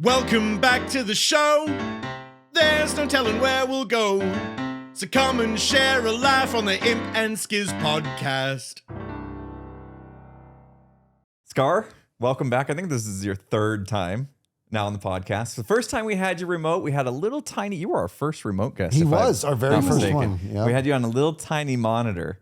Welcome back to the show. There's no telling where we'll go. So come and share a laugh on the Imp and Skizz podcast. Scar, welcome back. I think this is your third time now on the podcast. The first time we had you remote, we had a little tiny, you were our first remote guest. He was our very first one. Yep. We had you on a little tiny monitor.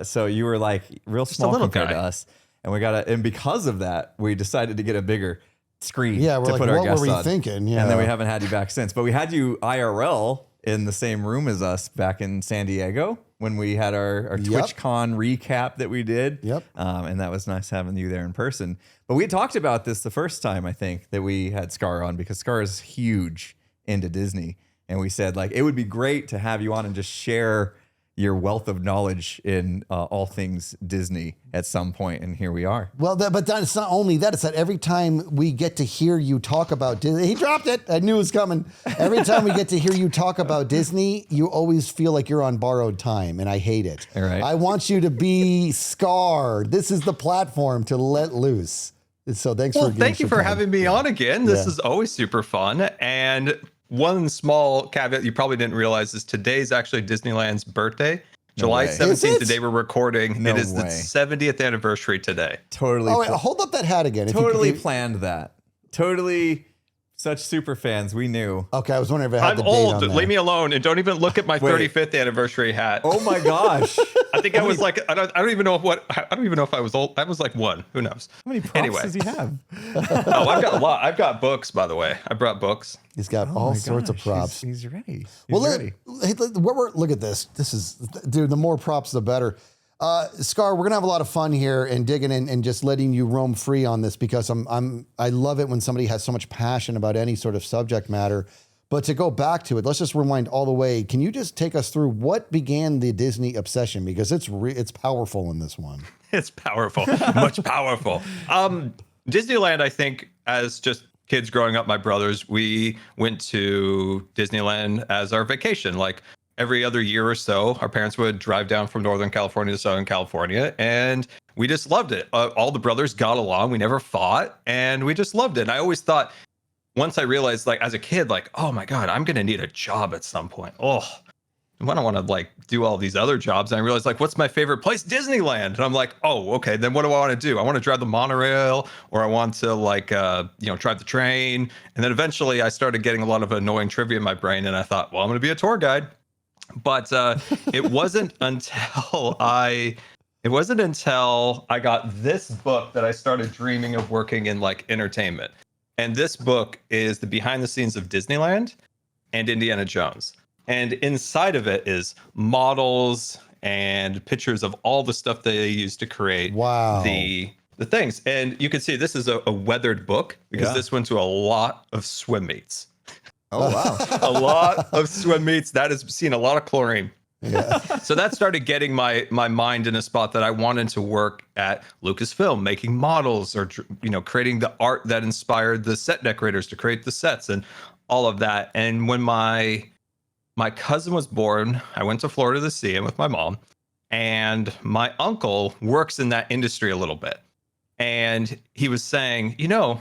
So you were like real small compared to us. And because of that, we decided to get a bigger screen to put like, our what guests were we on. thinking? Yeah. And then we haven't had you back since. But we had you IRL in the same room as us back in San Diego when we had our TwitchCon recap that we did. Yep. And that was nice having you there in person. But we talked about this the first time, I think, that we had Scar on, because Scar is huge into Disney. And we said, like, it would be great to have you on and just share your wealth of knowledge in all things Disney at some point, and here we are. Well, but it's not only that, it's that every time we get to hear you talk about Disney, he dropped it, I knew it was coming. Every time we get to hear you talk about Disney, you always feel like you're on borrowed time, and I hate it. All right. I want you to be Scar. This is the platform to let loose. So thank you for having me on again. This is always super fun. And one small caveat you probably didn't realize is today's actually Disneyland's birthday. July 17th, the day we're recording. It is the 70th anniversary today. Totally. Oh, wait, hold up that hat again. Totally planned that. Totally. Such super fans. We knew. Okay, I was wondering if it had the date old. on there. Leave me alone, and don't even look at my 35th anniversary hat. Oh my gosh! I think I was like, I don't even know if I was old. I was like one. Who knows? How many props does he have? Oh, I've got a lot. I've got books, by the way. I brought books. He's got all sorts of props. He's ready. Look at this. This is, dude, the more props, the better. Scar, we're going to have a lot of fun here and digging in and just letting you roam free on this, because I love it when somebody has so much passion about any sort of subject matter. But to go back to it, let's just rewind all the way. Can you just take us through what began the Disney obsession? Because it's powerful in this one. It's powerful, much powerful. Disneyland, I think, as just kids growing up, my brothers, we went to Disneyland as our vacation. Like every other year or so, our parents would drive down from Northern California to Southern California, and we just loved it. All the brothers got along. We never fought, and we just loved it. And I always thought, once I realized, like, as a kid, like, oh my God, I'm going to need a job at some point. Oh, I don't want to like do all these other jobs. And I realized, like, what's my favorite place? Disneyland. And I'm like, oh, okay, then what do I want to do? I want to drive the monorail, or I want to like, drive the train. And then eventually I started getting a lot of annoying trivia in my brain. And I thought, well, I'm going to be a tour guide. But it wasn't until I got this book that I started dreaming of working in like entertainment. And this book is the behind the scenes of Disneyland and Indiana Jones. And inside of it is models and pictures of all the stuff they used to create the things. And you can see this is a weathered book, because this went to a lot of swim meets. Oh, wow. A lot of swim meets. That has seen a lot of chlorine. Yeah. So that started getting my mind in a spot that I wanted to work at Lucasfilm, making models, or creating the art that inspired the set decorators to create the sets and all of that. And when my cousin was born, I went to Florida to see him with my mom, and my uncle works in that industry a little bit. And he was saying, you know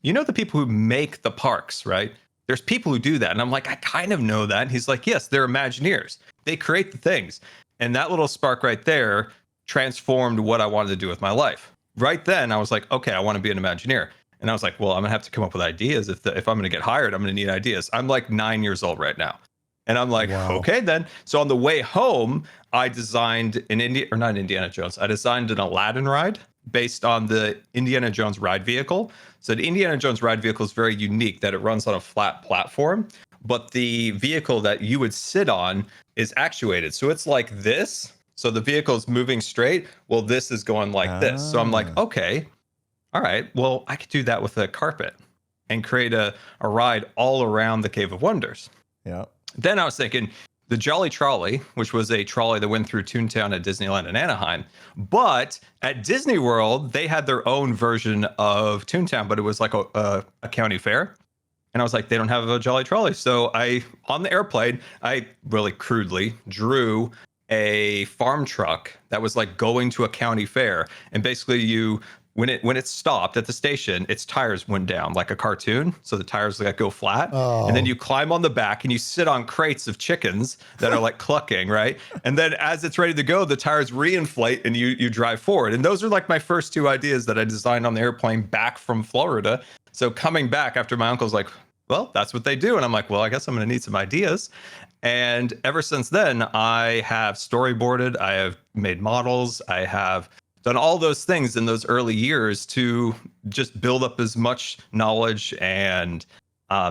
the people who make the parks, right? There's people who do that. And I'm like, I kind of know that. And he's like, yes, they're Imagineers. They create the things. And that little spark right there transformed what I wanted to do with my life. Right then, I was like, okay, I want to be an Imagineer. And I was like, well, I'm going to have to come up with ideas. If I'm going to get hired, I'm going to need ideas. I'm like 9 years old right now. And I'm like, okay, then. So on the way home, I designed not Indiana Jones. I designed an Aladdin ride based on the Indiana Jones ride vehicle. So the Indiana Jones ride vehicle is very unique that it runs on a flat platform, but the vehicle that you would sit on is actuated. So it's like this. So the vehicle is moving straight. Well, this is going like this. So I'm like, okay, all right, well, I could do that with a carpet and create a ride all around the Cave of Wonders. Yeah. Then I was thinking the Jolly Trolley, which was a trolley that went through Toontown at Disneyland in Anaheim. But at Disney World, they had their own version of Toontown, but it was like a county fair. And I was like, they don't have a Jolly Trolley. So on the airplane, I really crudely drew a farm truck that was like going to a county fair. And basically you when it stopped at the station, its tires went down like a cartoon. So the tires like go flat. And then you climb on the back and you sit on crates of chickens that are like clucking, right? And then as it's ready to go, the tires reinflate and you drive forward. And those are like my first two ideas that I designed on the airplane back from Florida. So coming back after my uncle's like, well, that's what they do. And I'm like, well, I guess I'm going to need some ideas. And ever since then, I have storyboarded, I have made models, I have done all those things in those early years to just build up as much knowledge and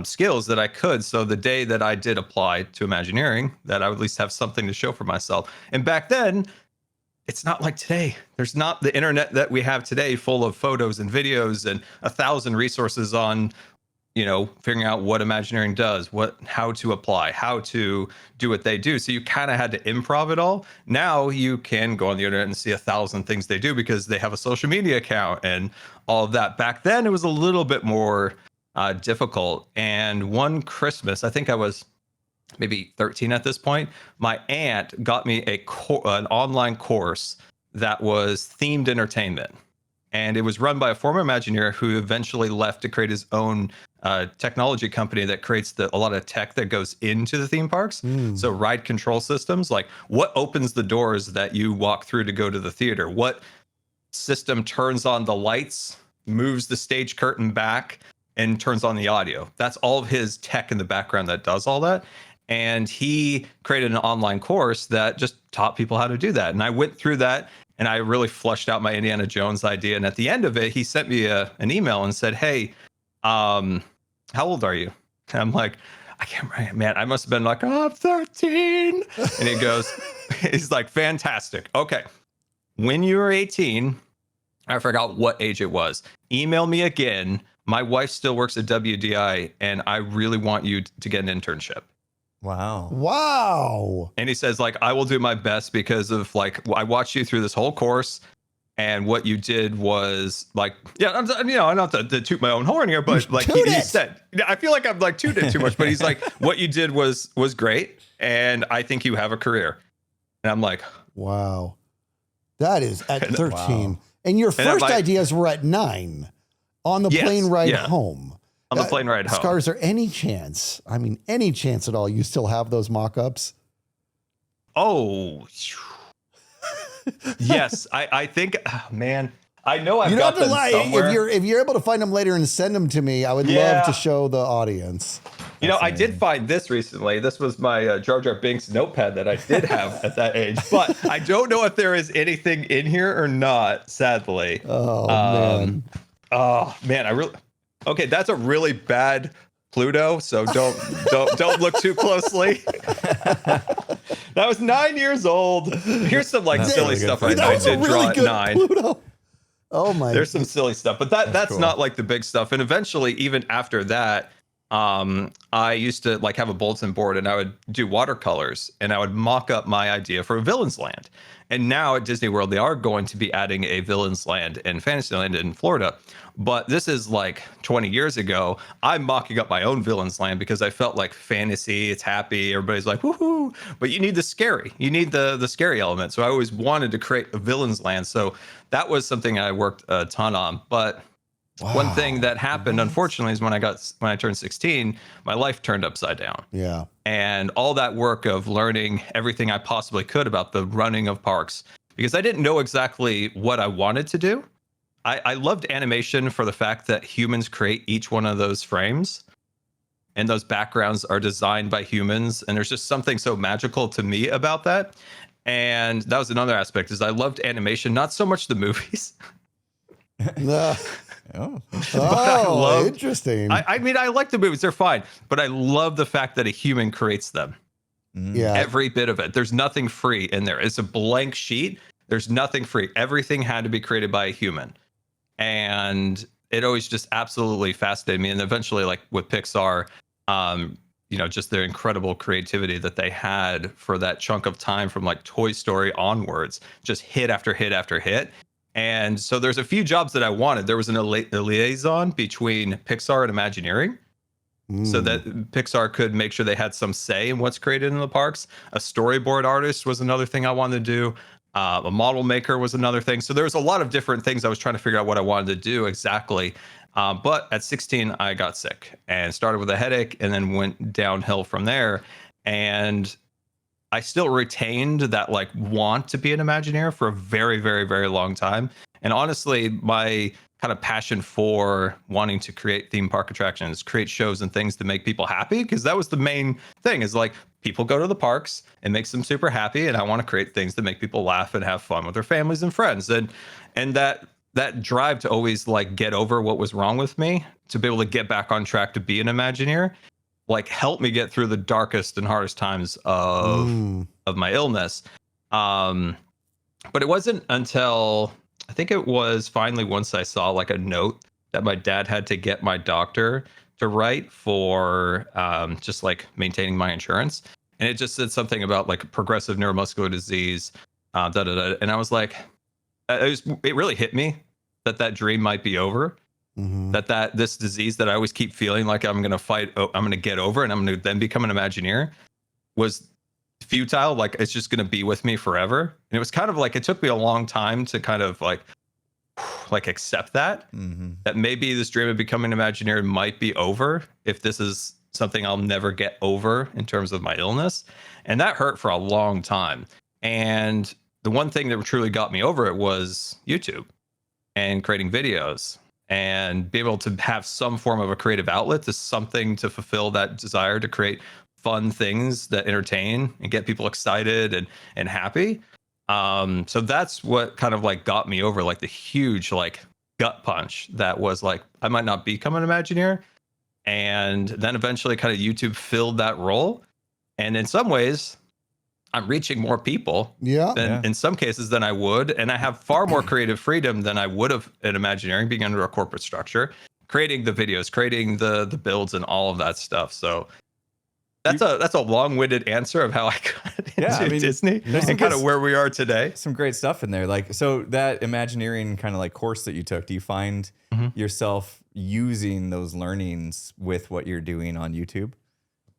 skills that I could. So the day that I did apply to Imagineering, that I would at least have something to show for myself. And back then, it's not like today. There's not the internet that we have today full of photos and videos and 1,000 resources on, figuring out what Imagineering does, how to apply, how to do what they do. So you kind of had to improv it all. Now you can go on the internet and see 1,000 things they do because they have a social media account and all of that. Back then, it was a little bit more difficult. And one Christmas, I think I was maybe 13 at this point, my aunt got me an online course that was themed entertainment. And it was run by a former Imagineer who eventually left to create his own technology company that creates a lot of tech that goes into the theme parks. So ride control systems, like what opens the doors that you walk through to go to the theater? What system turns on the lights, moves the stage curtain back, and turns on the audio? That's all of his tech in the background that does all that. And he created an online course that just taught people how to do that. And I went through that and I really flushed out my Indiana Jones idea. And at the end of it, he sent me an email and said, hey, how old are you? And I'm like, I can't remember, man. I must have been like, I'm 13. And he goes, he's like, fantastic. Okay. When you were 18, I forgot what age it was. Email me again. My wife still works at WDI and I really want you to get an internship. Wow. And he says, like, I will do my best because of like, I watched you through this whole course. And what you did was like, yeah, I'm not to toot my own horn here, but like he said, I feel like I'm like tooted too much, but he's like, what you did was great. And I think you have a career. And I'm like, wow, that is at 13. Wow. And your first ideas were at 9 on the plane ride home. On the plane ride home. Scar, is there any chance at all you still have those mock-ups? Oh, yes. I think, man, I know I've got them somewhere. If you're able to find them later and send them to me, I would love to show the audience. I did find this recently. This was my Jar Jar Binks notepad that I did have at that age, but I don't know if there is anything in here or not, sadly. Man. Oh man, okay, that's a really bad Pluto, so don't look too closely. That was 9 years old. Here's some like silly stuff I did draw at 9. Pluto. Oh my! There's some silly stuff, but that's cool. Not like the big stuff. And eventually, even after that, I used to like have a bulletin board, and I would do watercolors, and I would mock up my idea for a Villain's Land. And now at Disney World, they are going to be adding a Villain's Land and Fantasyland in Florida. But this is like 20 years ago. I'm mocking up my own Villain's Land because I felt like fantasy, it's happy, everybody's like, woohoo. But you need the scary. You need the scary element. So I always wanted to create a Villain's Land. So that was something I worked a ton on. But one thing that happened, unfortunately, is when I turned 16, my life turned upside down. Yeah. And all that work of learning everything I possibly could about the running of parks, because I didn't know exactly what I wanted to do. I loved animation for the fact that humans create each one of those frames, and those backgrounds are designed by humans. And there's just something so magical to me about that. And that was another aspect, is I loved animation, not so much the movies. Interesting. I mean, I like the movies. They're fine. But I love the fact that a human creates them. Yeah. Every bit of it. There's nothing free in there. It's a blank sheet. There's nothing free. Everything had to be created by a human. And it always just absolutely fascinated me. And eventually, like with Pixar, just their incredible creativity that they had for that chunk of time from like Toy Story onwards, just hit after hit after hit. And so there's a few jobs that I wanted. There was a liaison between Pixar and Imagineering, so that Pixar could make sure they had some say in what's created in the parks. A storyboard artist was another thing I wanted to do. A model maker was another thing. So there was a lot of different things I was trying to figure out what I wanted to do exactly. But at 16, I got sick and started with a headache and then went downhill from there. And I still retained that like want to be an Imagineer for a very, very, very long time. And honestly, my kind of passion for wanting to create theme park attractions, create shows and things to make people happy, because that was the main thing, is like people go to the parks, it makes them super happy, and I want to create things that make people laugh and have fun with their families and friends. And that drive to always like get over what was wrong with me, to be able to get back on track to be an Imagineer, like helped me get through the darkest and hardest times of my illness. But it wasn't until I think it was finally once I saw like a note that my dad had to get my doctor to write for just like maintaining my insurance. And it just said something about like progressive neuromuscular disease, and I was like, it really hit me that dream might be over. That this disease that I always keep feeling like I'm going to get over, and I'm going to then become an Imagineer, was futile. Like it's just going to be with me forever. And it was kind of like, it took me a long time to kind of like accept that maybe this dream of becoming an Imagineer might be over if this is something I'll never get over in terms of my illness. And that hurt for a long time. And the one thing that truly got me over it was YouTube and creating videos, and be able to have some form of a creative outlet, to something to fulfill that desire to create fun things that entertain and get people excited and happy. So that's what kind of like got me over like the huge like gut punch that was like, I might not become an Imagineer. And then eventually kind of YouTube filled that role. And in some ways, I'm reaching more people in some cases than I would. And I have far more creative freedom than I would have in Imagineering, being under a corporate structure, creating the videos, creating the builds and all of that stuff. So that's a long-winded answer of how I got into Disney and kind of where we are today. Some great stuff in there. Like, so that Imagineering kind of like course that you took, do you find yourself using those learnings with what you're doing on YouTube?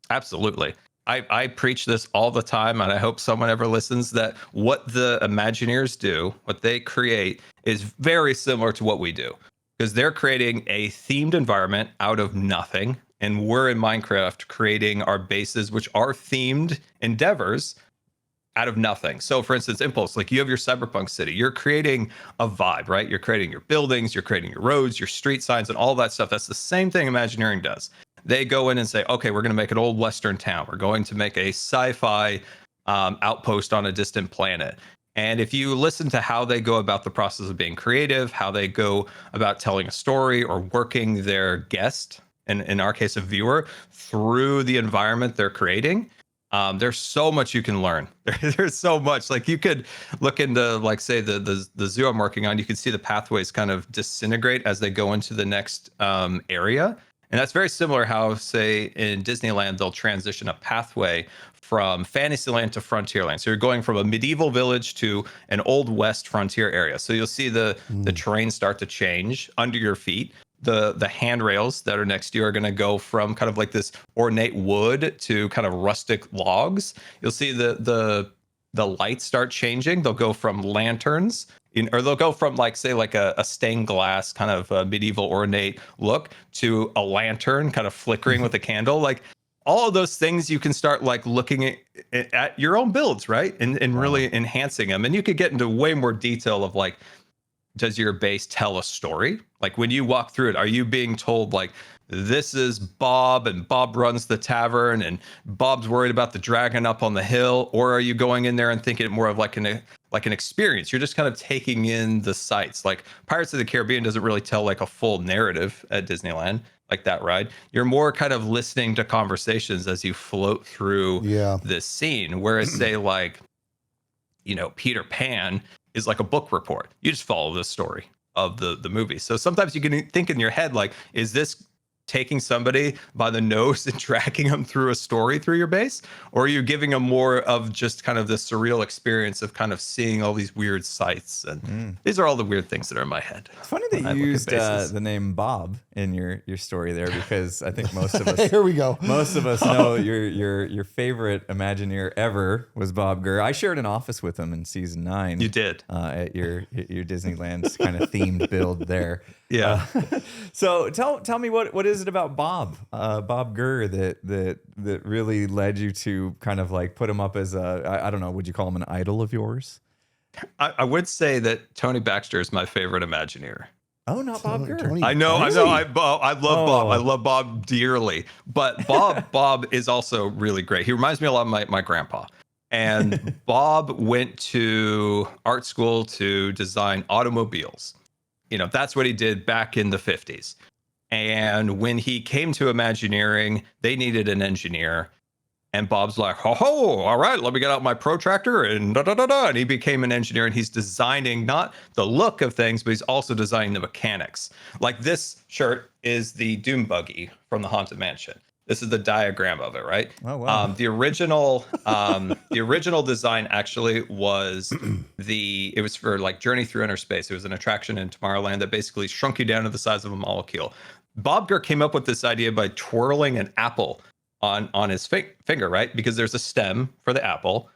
Absolutely. I preach this all the time, and I hope someone ever listens, that what the Imagineers do, what they create, is very similar to what we do, because they're creating a themed environment out of nothing. And we're in Minecraft creating our bases, which are themed endeavors out of nothing. So for instance, Impulse, like you have your cyberpunk city, you're creating a vibe, right? You're creating your buildings, you're creating your roads, your street signs, and all that stuff. That's the same thing Imagineering does. They go in and say, okay, we're going to make an old Western town. We're going to make a sci-fi outpost on a distant planet. And if you listen to how they go about the process of being creative, how they go about telling a story or working their guest, and in our case, a viewer, through the environment they're creating, there's so much you can learn. There's so much. Like you could look into, like, say, the zoo I'm working on. You can see the pathways kind of disintegrate as they go into the next area. And that's very similar how, say, in Disneyland, they'll transition a pathway from Fantasyland to Frontierland. So you're going from a medieval village to an Old West frontier area. So you'll see the terrain start to change under your feet. The handrails that are next to you are going to go from kind of like this ornate wood to kind of rustic logs. You'll see the lights start changing. They'll go from lanterns, or they'll go from, like, say, like a stained glass kind of medieval ornate look to a lantern kind of flickering with a candle. Like all of those things, you can start like looking at your own builds, right? And really enhancing them. And you could get into way more detail of like, does your base tell a story? Like when you walk through it, are you being told like, this is Bob and Bob runs the tavern and Bob's worried about the dragon up on the hill? Or are you going in there and thinking more of like an experience? You're just kind of taking in the sights. Like Pirates of the Caribbean doesn't really tell like a full narrative at Disneyland, like that ride. You're more kind of listening to conversations as you float through this scene. Whereas say like, Peter Pan is like a book report. You just follow the story of the movie. So sometimes you can think in your head, like, is this taking somebody by the nose and dragging them through a story through your base? Or are you giving them more of just kind of the surreal experience of kind of seeing all these weird sights? And these are all the weird things that are in my head. It's funny that you used the name Bob in your story there, because I think most of us Here we go. Most of us know your favorite Imagineer ever was Bob Gurr. I shared an office with him in season 9. You did. At your Disneyland's kind of themed build there. Yeah. So tell me what is it about Bob Gurr that really led you to kind of like put him up as I don't know, would you call him an idol of yours? I would say that Tony Baxter is my favorite Imagineer. Oh, not Bob Gurr. I know. I love Bob. I love Bob dearly. But Bob is also really great. He reminds me a lot of my grandpa. And Bob went to art school to design automobiles. You know, that's what he did back in the 50s. And when he came to Imagineering, they needed an engineer. And Bob's like, ho, all right, let me get out my protractor and da-da-da-da. And he became an engineer, and he's designing not the look of things, but he's also designing the mechanics. Like this shirt is the Doom Buggy from the Haunted Mansion. This is the diagram of it, right? Oh, wow. The original design actually was it was for like Journey Through Inner Space. It was an attraction in Tomorrowland that basically shrunk you down to the size of a molecule. Bob Gurr came up with this idea by twirling an apple on his finger, right? Because there's a stem for the apple.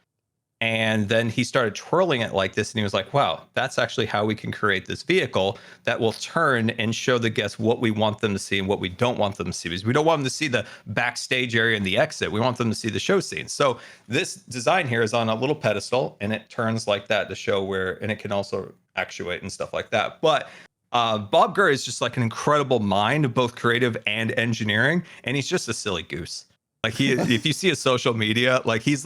And then he started twirling it like this, and he was like, wow, that's actually how we can create this vehicle that will turn and show the guests what we want them to see and what we don't want them to see. Because we don't want them to see the backstage area and the exit. We want them to see the show scenes. So this design here is on a little pedestal, and it turns like that to show and it can also actuate and stuff like that. But Bob Gurr is just like an incredible mind, both creative and engineering, and he's just a silly goose. Like if you see his social media, like he's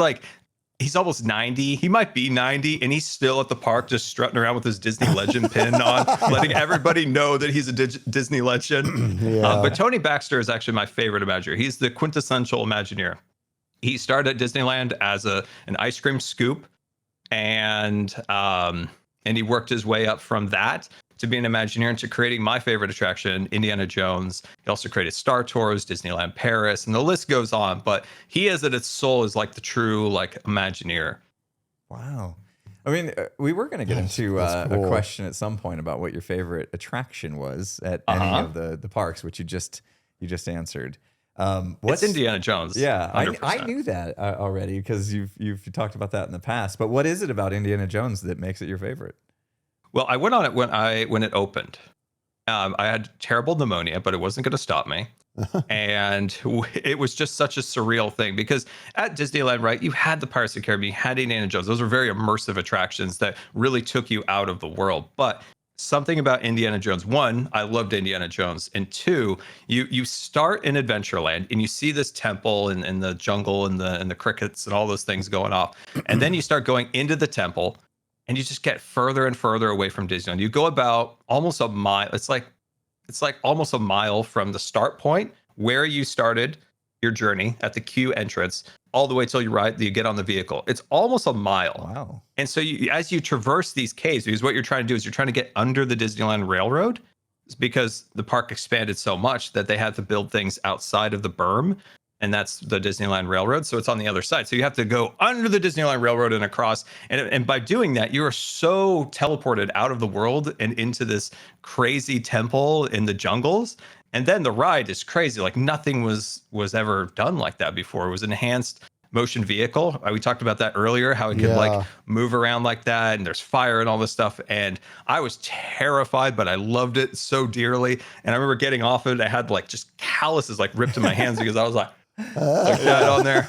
almost 90. He might be 90, and he's still at the park just strutting around with his Disney legend pin on, letting everybody know that he's a Disney legend. Yeah. But Tony Baxter is actually my favorite Imagineer. He's the quintessential Imagineer. He started at Disneyland as an ice cream scoop, and he worked his way up from that to being an Imagineer and to creating my favorite attraction, Indiana Jones. He also created Star Tours, Disneyland Paris, and the list goes on. But he is at its soul is like the true like Imagineer. Wow. I mean, we were going to get into cool. a question at some point about what your favorite attraction was at any of the parks, which you just answered. It's Indiana Jones. Yeah, I knew that already because you've talked about that in the past. But what is it about Indiana Jones that makes it your favorite? Well, I went on it when it opened. I had terrible pneumonia, but it wasn't going to stop me. And it was just such a surreal thing because at Disneyland, right, you had the Pirates of the Caribbean, you had Indiana Jones. Those were very immersive attractions that really took you out of the world. But something about Indiana Jones, one, I loved Indiana Jones. And two, you start in Adventureland and you see this temple and the jungle and the crickets and all those things going off. And then you start going into the temple. And you just get further and further away from Disneyland. You go about almost a mile. It's like almost a mile from the start point where you started your journey at the queue entrance all the way till you get on the vehicle. It's almost a mile. Wow. And so as you traverse these caves, because what you're trying to do is you're trying to get under the Disneyland Railroad, because the park expanded so much that they had to build things outside of the berm. And that's the Disneyland Railroad. So it's on the other side. So you have to go under the Disneyland Railroad and across. And by doing that, you are so teleported out of the world and into this crazy temple in the jungles. And then the ride is crazy. Like nothing was ever done like that before. It was an enhanced motion vehicle. We talked about that earlier, how it could like move around like that. And there's fire and all this stuff. And I was terrified, but I loved it so dearly. And I remember getting off it. I had like just calluses like ripped in my hands because I was like that on there.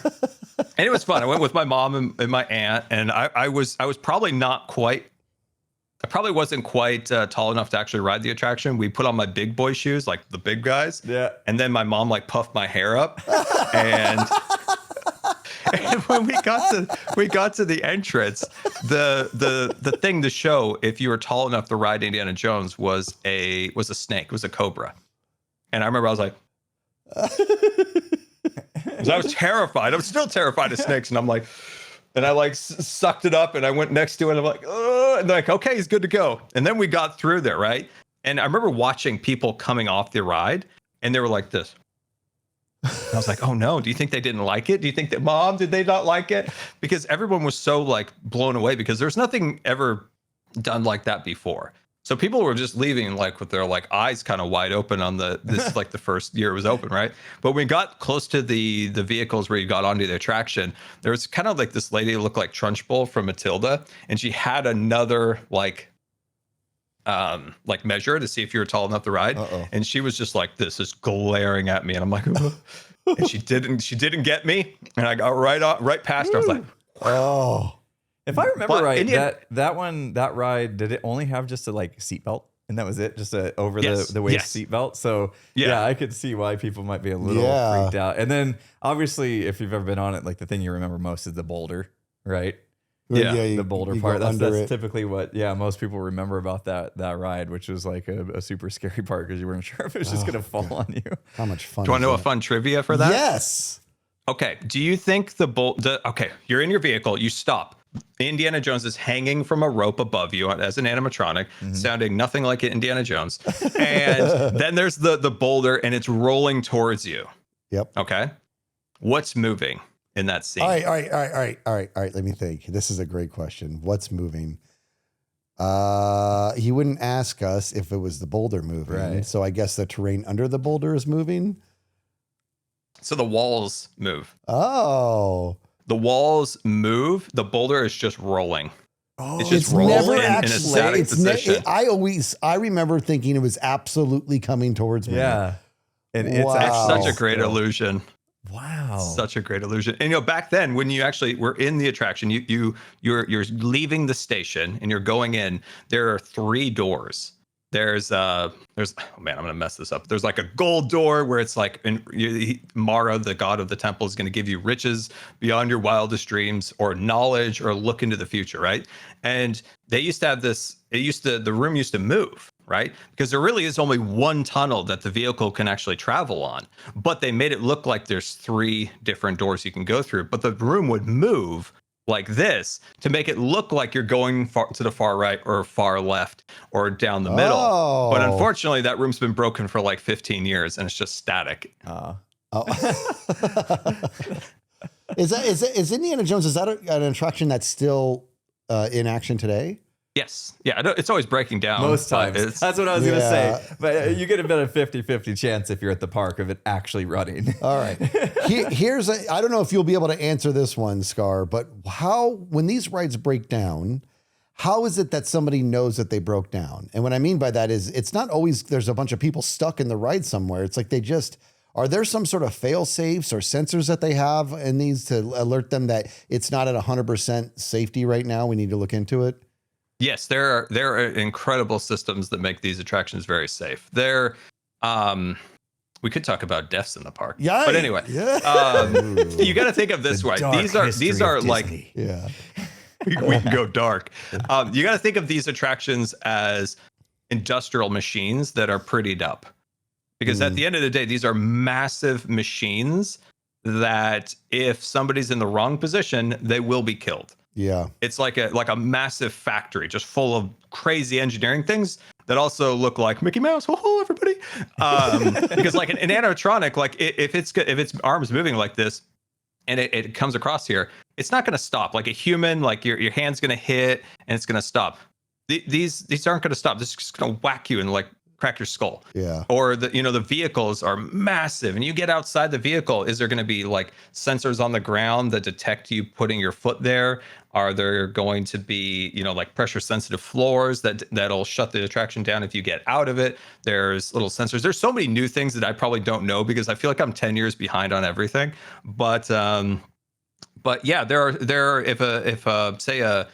And it was fun. I went with my mom and my aunt, and I was probably not quite, I probably wasn't quite tall enough to actually ride the attraction. We put on my big boy shoes, like the big guys. Yeah. And then my mom like puffed my hair up, and when we got to the entrance, the thing to show if you were tall enough to ride Indiana Jones was a snake, was a cobra. And I remember I was like, I was terrified. I'm still terrified of snakes. And I'm like, and I like sucked it up and I went next to it. And I'm like, oh, and they're like, okay, he's good to go. And then we got through there, right? And I remember watching people coming off the ride and they were like this. I was like, oh no, do you think they didn't like it? Do you think that, Mom, did they not like it? Because everyone was so like blown away because there's nothing ever done like that before. So people were just leaving like with their like eyes kind of wide open on this is like the first year it was open, right? But when we got close to the vehicles where you got onto the attraction, there was kind of like this lady who looked like Trunchbull from Matilda, and she had another like measure to see if you were tall enough to ride. And she was just like, this is glaring at me. And I'm like, and she didn't get me. And I got right past her. I was like, oh, if I remember right, that ride, did it only have just a like seatbelt? And that was it, just a over the waist seatbelt. So yeah, I could see why people might be a little freaked out. And then obviously, if you've ever been on it, like the thing you remember most is the boulder, right? Yeah, the boulder part. That's typically what most people remember about that ride, which was like a super scary part because you weren't sure if it was just gonna fall on you. How much fun? Do you want to know a fun trivia for that? Yes. Okay. Do you think okay, you're in your vehicle, you stop. Indiana Jones is hanging from a rope above you as an animatronic, sounding nothing like Indiana Jones. And then there's the boulder and it's rolling towards you. Yep. Okay. What's moving in that scene? All right. Let me think. This is a great question. What's moving? He wouldn't ask us if it was the boulder moving. Right. So I guess the terrain under the boulder is moving. So the walls move. Oh. The walls move. The boulder is just rolling. Oh, it's just rolling never in actually, a static position. I remember thinking it was absolutely coming towards me. Yeah. And it's such a great illusion. Wow. Such a great illusion. And back then when you actually were in the attraction, you're leaving the station and you're going in, there are 3 doors. There's oh man, I'm gonna mess this up. There's like a gold door where it's like Mara, the god of the temple, is gonna give you riches beyond your wildest dreams, or knowledge, or look into the future, right? And they used to have this. The room used to move, right? Because there really is only one tunnel that the vehicle can actually travel on, but they made it look like there's 3 different doors you can go through. But the room would move like this to make it look like you're going to the far right or far left or down the middle. Oh. But unfortunately, that room's been broken for like 15 years and it's just static. Is Indiana Jones, is that an attraction that's still in action today? Yes. Yeah. It's always breaking down. Most times. That's what I was going to say. But you get about a 50-50 chance if you're at the park of it actually running. All right. I don't know if you'll be able to answer this one, Scar, but when these rides break down, how is it that somebody knows that they broke down? And what I mean by that is it's not always there's a bunch of people stuck in the ride somewhere. It's like are there some sort of fail safes or sensors that they have in these to alert them that it's not at 100% safety right now? We need to look into it. Yes, there are incredible systems that make these attractions very safe. We could talk about deaths in the park. Yeah. But anyway, you got to think of this way. These are like, we can go dark. You got to think of these attractions as industrial machines that are prettied up. Because at the end of the day, these are massive machines that if somebody's in the wrong position, they will be killed. Yeah. It's like a massive factory just full of crazy engineering things that also look like Mickey Mouse. Oh, everybody. Because like an animatronic, like if its arms moving like this and it comes across here, it's not going to stop. Like a human, like your hand's going to hit and it's going to stop. These aren't going to stop. This is just going to whack you and like crack your skull. Yeah. Or the vehicles are massive and you get outside the vehicle. Is there going to be like sensors on the ground that detect you putting your foot there? Are there going to be, like pressure sensitive floors that'll shut the attraction down if you get out of it? There's little sensors. There's so many new things that I probably don't know because I feel like I'm 10 years behind on everything. But yeah, there are if say a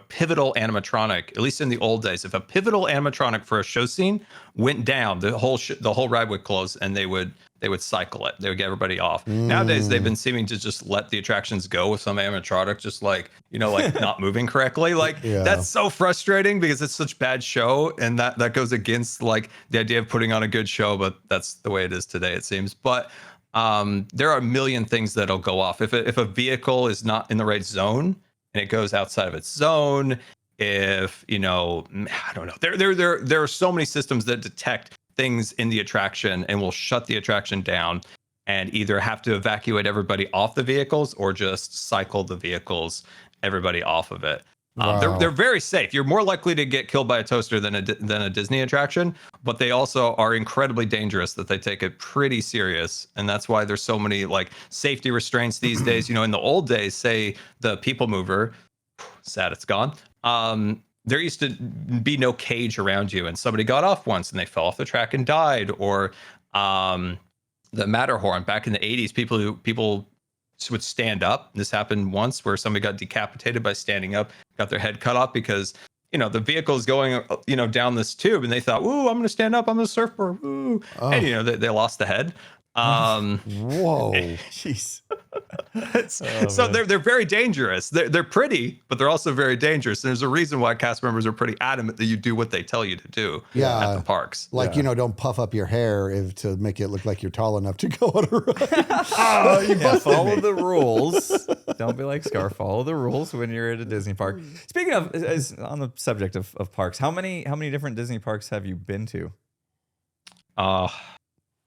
pivotal animatronic, at least in the old days, if a pivotal animatronic for a show scene went down, the whole ride would close and they would cycle it. They would get everybody off. Nowadays, they've been seeming to just let the attractions go with some animatronic, just like not moving correctly. Like that's so frustrating because it's such bad show, and that goes against like the idea of putting on a good show. But that's the way it is today, it seems. But there are a million things that'll go off if a vehicle is not in the right zone and it goes outside of its zone. If I don't know, there are so many systems that detect things in the attraction and will shut the attraction down and either have to evacuate everybody off the vehicles or just cycle the vehicles, everybody off of it. Wow. They're very safe. You're more likely to get killed by a toaster than a Disney attraction, but they also are incredibly dangerous, that they take it pretty serious. And that's why there's so many like safety restraints these days. You know, in the old days, say the People Mover, sad it's gone. There used to be no cage around you, and somebody got off once and they fell off the track and died. Or the Matterhorn back in the 80s, people would stand up. This happened once where somebody got decapitated by standing up, got their head cut off because, you know, the vehicle is going, you know, down this tube, and they thought, ooh, I'm going to stand up on the surfboard. Ooh. Oh. And, you know, they lost the head. Whoa. Jeez. So they're very dangerous. They're pretty, but they're also very dangerous. And there's a reason why cast members are pretty adamant that you do what they tell you to do at the parks. Like, you know, don't puff up your hair to make it look like you're tall enough to go on a ride. Follow the rules. Don't be like Scar. Follow the rules when you're at a Disney park. Speaking of, on the subject of parks, how many different Disney parks have you been to?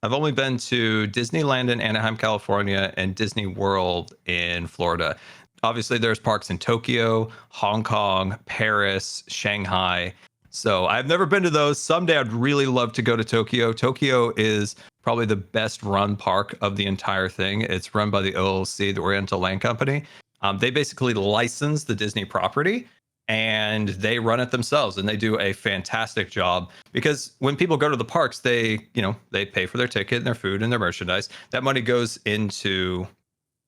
I've only been to Disneyland in Anaheim, California, and Disney World in Florida. Obviously, there's parks in Tokyo, Hong Kong, Paris, Shanghai. So I've never been to those. Someday I'd really love to go to Tokyo. Tokyo is probably the best run park of the entire thing. It's run by the OLC, the Oriental Land Company. They basically license the Disney property, and they run it themselves, and they do a fantastic job, because when people go to the parks, they pay for their ticket and their food and their merchandise. That money goes into,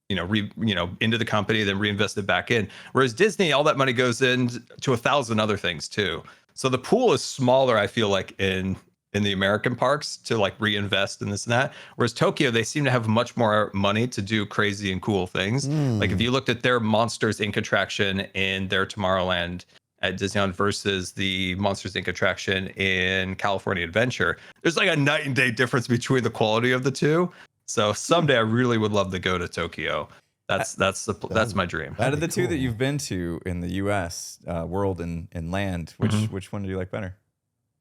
into the company, then reinvested back in. Whereas Disney, all that money goes into 1,000 other things too. So the pool is smaller, I feel like, in the American parks to like reinvest in this and that. Whereas Tokyo, they seem to have much more money to do crazy and cool things. Like if you looked at their Monsters Inc. attraction in their Tomorrowland at Disneyland versus the Monsters Inc. attraction in California Adventure, there's like a night and day difference between the quality of the two. So someday I really would love to go to Tokyo. That's my dream. Out of the two that you've been to in the U.S., World and Land, which one do you like better?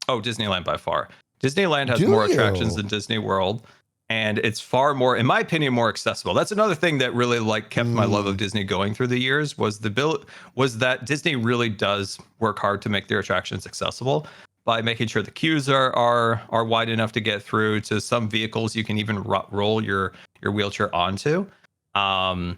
Oh, Disneyland by far. Disneyland has more attractions than Disney World, and it's far more, in my opinion, more accessible. That's another thing that really like kept my love of Disney going through the years, was that Disney really does work hard to make their attractions accessible by making sure the queues are wide enough to get through. To some vehicles you can even roll your wheelchair onto. And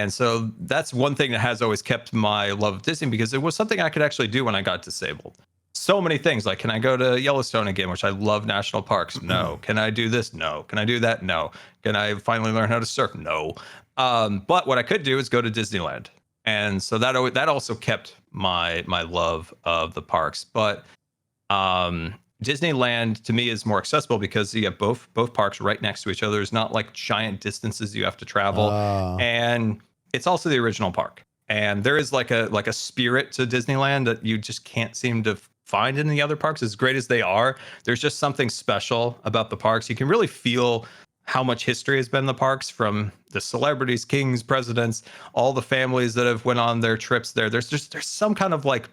so that's one thing that has always kept my love of Disney, because it was something I could actually do when I got disabled. So many things, like, can I go to Yellowstone again, which I love national parks? No. Can I do this? No. Can I do that? No. Can I finally learn how to surf? No. But what I could do is go to Disneyland. And so that also kept my love of the parks. But Disneyland to me is more accessible because you have both parks right next to each other. There's not like giant distances you have to travel. And it's also the original park. And there is like a spirit to Disneyland that you just can't seem to find in the other parks. As great as they are, there's just something special about the parks. You can really feel how much history has been in the parks, from the celebrities, kings, presidents, all the families that have went on their trips there. There's some kind of like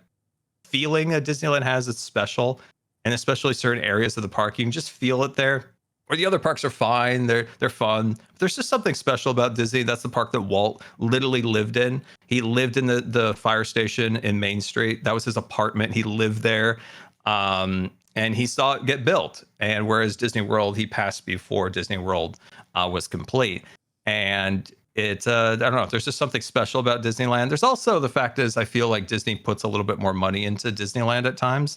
feeling that Disneyland has that's special, and especially certain areas of the park, you can just feel it there. Or the other parks are fine, they're fun. But there's just something special about Disney. That's the park that Walt literally lived in. He lived in the fire station in Main Street. That was his apartment. He lived there, and he saw it get built. And whereas Disney World, he passed before Disney World was complete. And I don't know, there's just something special about Disneyland. There's also the fact is, I feel like Disney puts a little bit more money into Disneyland at times.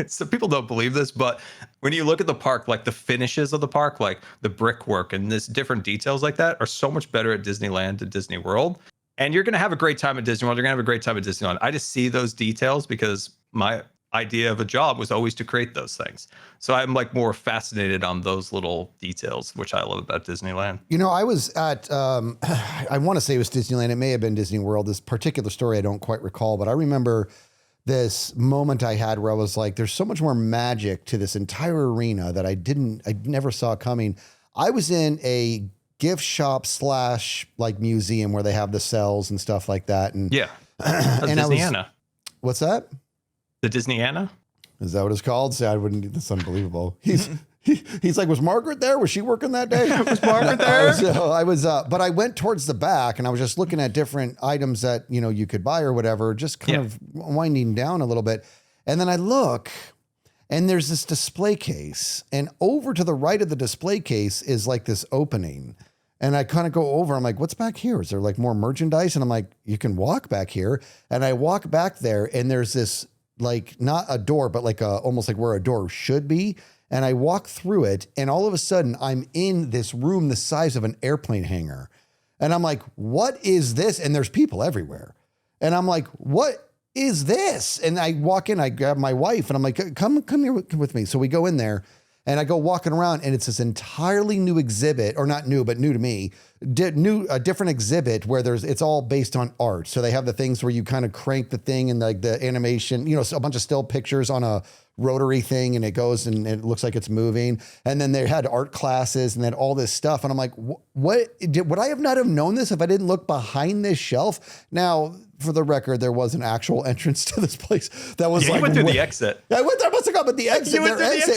So people don't believe this, but when you look at the park, like the finishes of the park, like the brickwork and this different details like that, are so much better at Disneyland than Disney World. And you're going to have a great time at Disney World. You're going to have a great time at Disneyland. I just see those details because my idea of a job was always to create those things. So I'm like more fascinated on those little details, which I love about Disneyland. You know, I was at, I want to say it was Disneyland. It may have been Disney World. This particular story I don't quite recall, but I remember this moment I had where I was like, there's so much more magic to this entire arena that I never saw coming. I was in a gift shop / like museum where they have the cells and stuff like that. And yeah, and Disneyana. What's that? The Disneyana? Is that what it's called? See, I wouldn't. That's unbelievable. He's like, was Margaret there? Was she working that day? Was Margaret there? I was, but I went towards the back and I was just looking at different items that, you could buy or whatever, just kind of winding down a little bit. And then I look and there's this display case, and over to the right of the display case is like this opening. And I kind of go over, I'm like, what's back here? Is there like more merchandise? And I'm like, you can walk back here. And I walk back there and there's this, like, not a door, but like almost like where a door should be. And I walk through it, and all of a sudden I'm in this room the size of an airplane hangar. And I'm like, what is this? And there's people everywhere. And I'm like, what is this? And I walk in, I grab my wife, and I'm like, come here with me. So we go in there, and I go walking around, and it's this entirely new exhibit, or not new, but new to me, a different exhibit where it's all based on art. So they have the things where you kind of crank the thing and like the animation, so a bunch of still pictures on a rotary thing, and it goes and it looks like it's moving. And then they had art classes and then all this stuff. And I'm like, would I have not have known this if I didn't look behind this shelf? Now, for the record, there was an actual entrance to this place that was like, you went through the exit. I went there, must have gone, but the exit,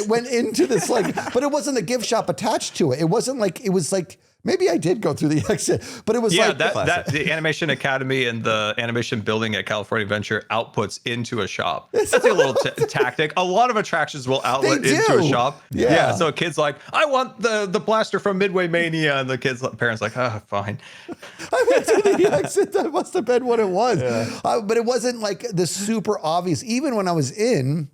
went into this, like, but it wasn't a gift shop attached to it. It wasn't like, it was like, maybe I did go through the exit, but it was like that the Animation Academy and the animation building at California Adventure outputs into a shop. That's a little tactic. A lot of attractions will outlet into a shop. Yeah. So a kid's like, I want the blaster from Midway Mania, and the parents like, oh, fine. I went through the exit. That must have been what it was. Yeah. But it wasn't like the super obvious. Even when I was in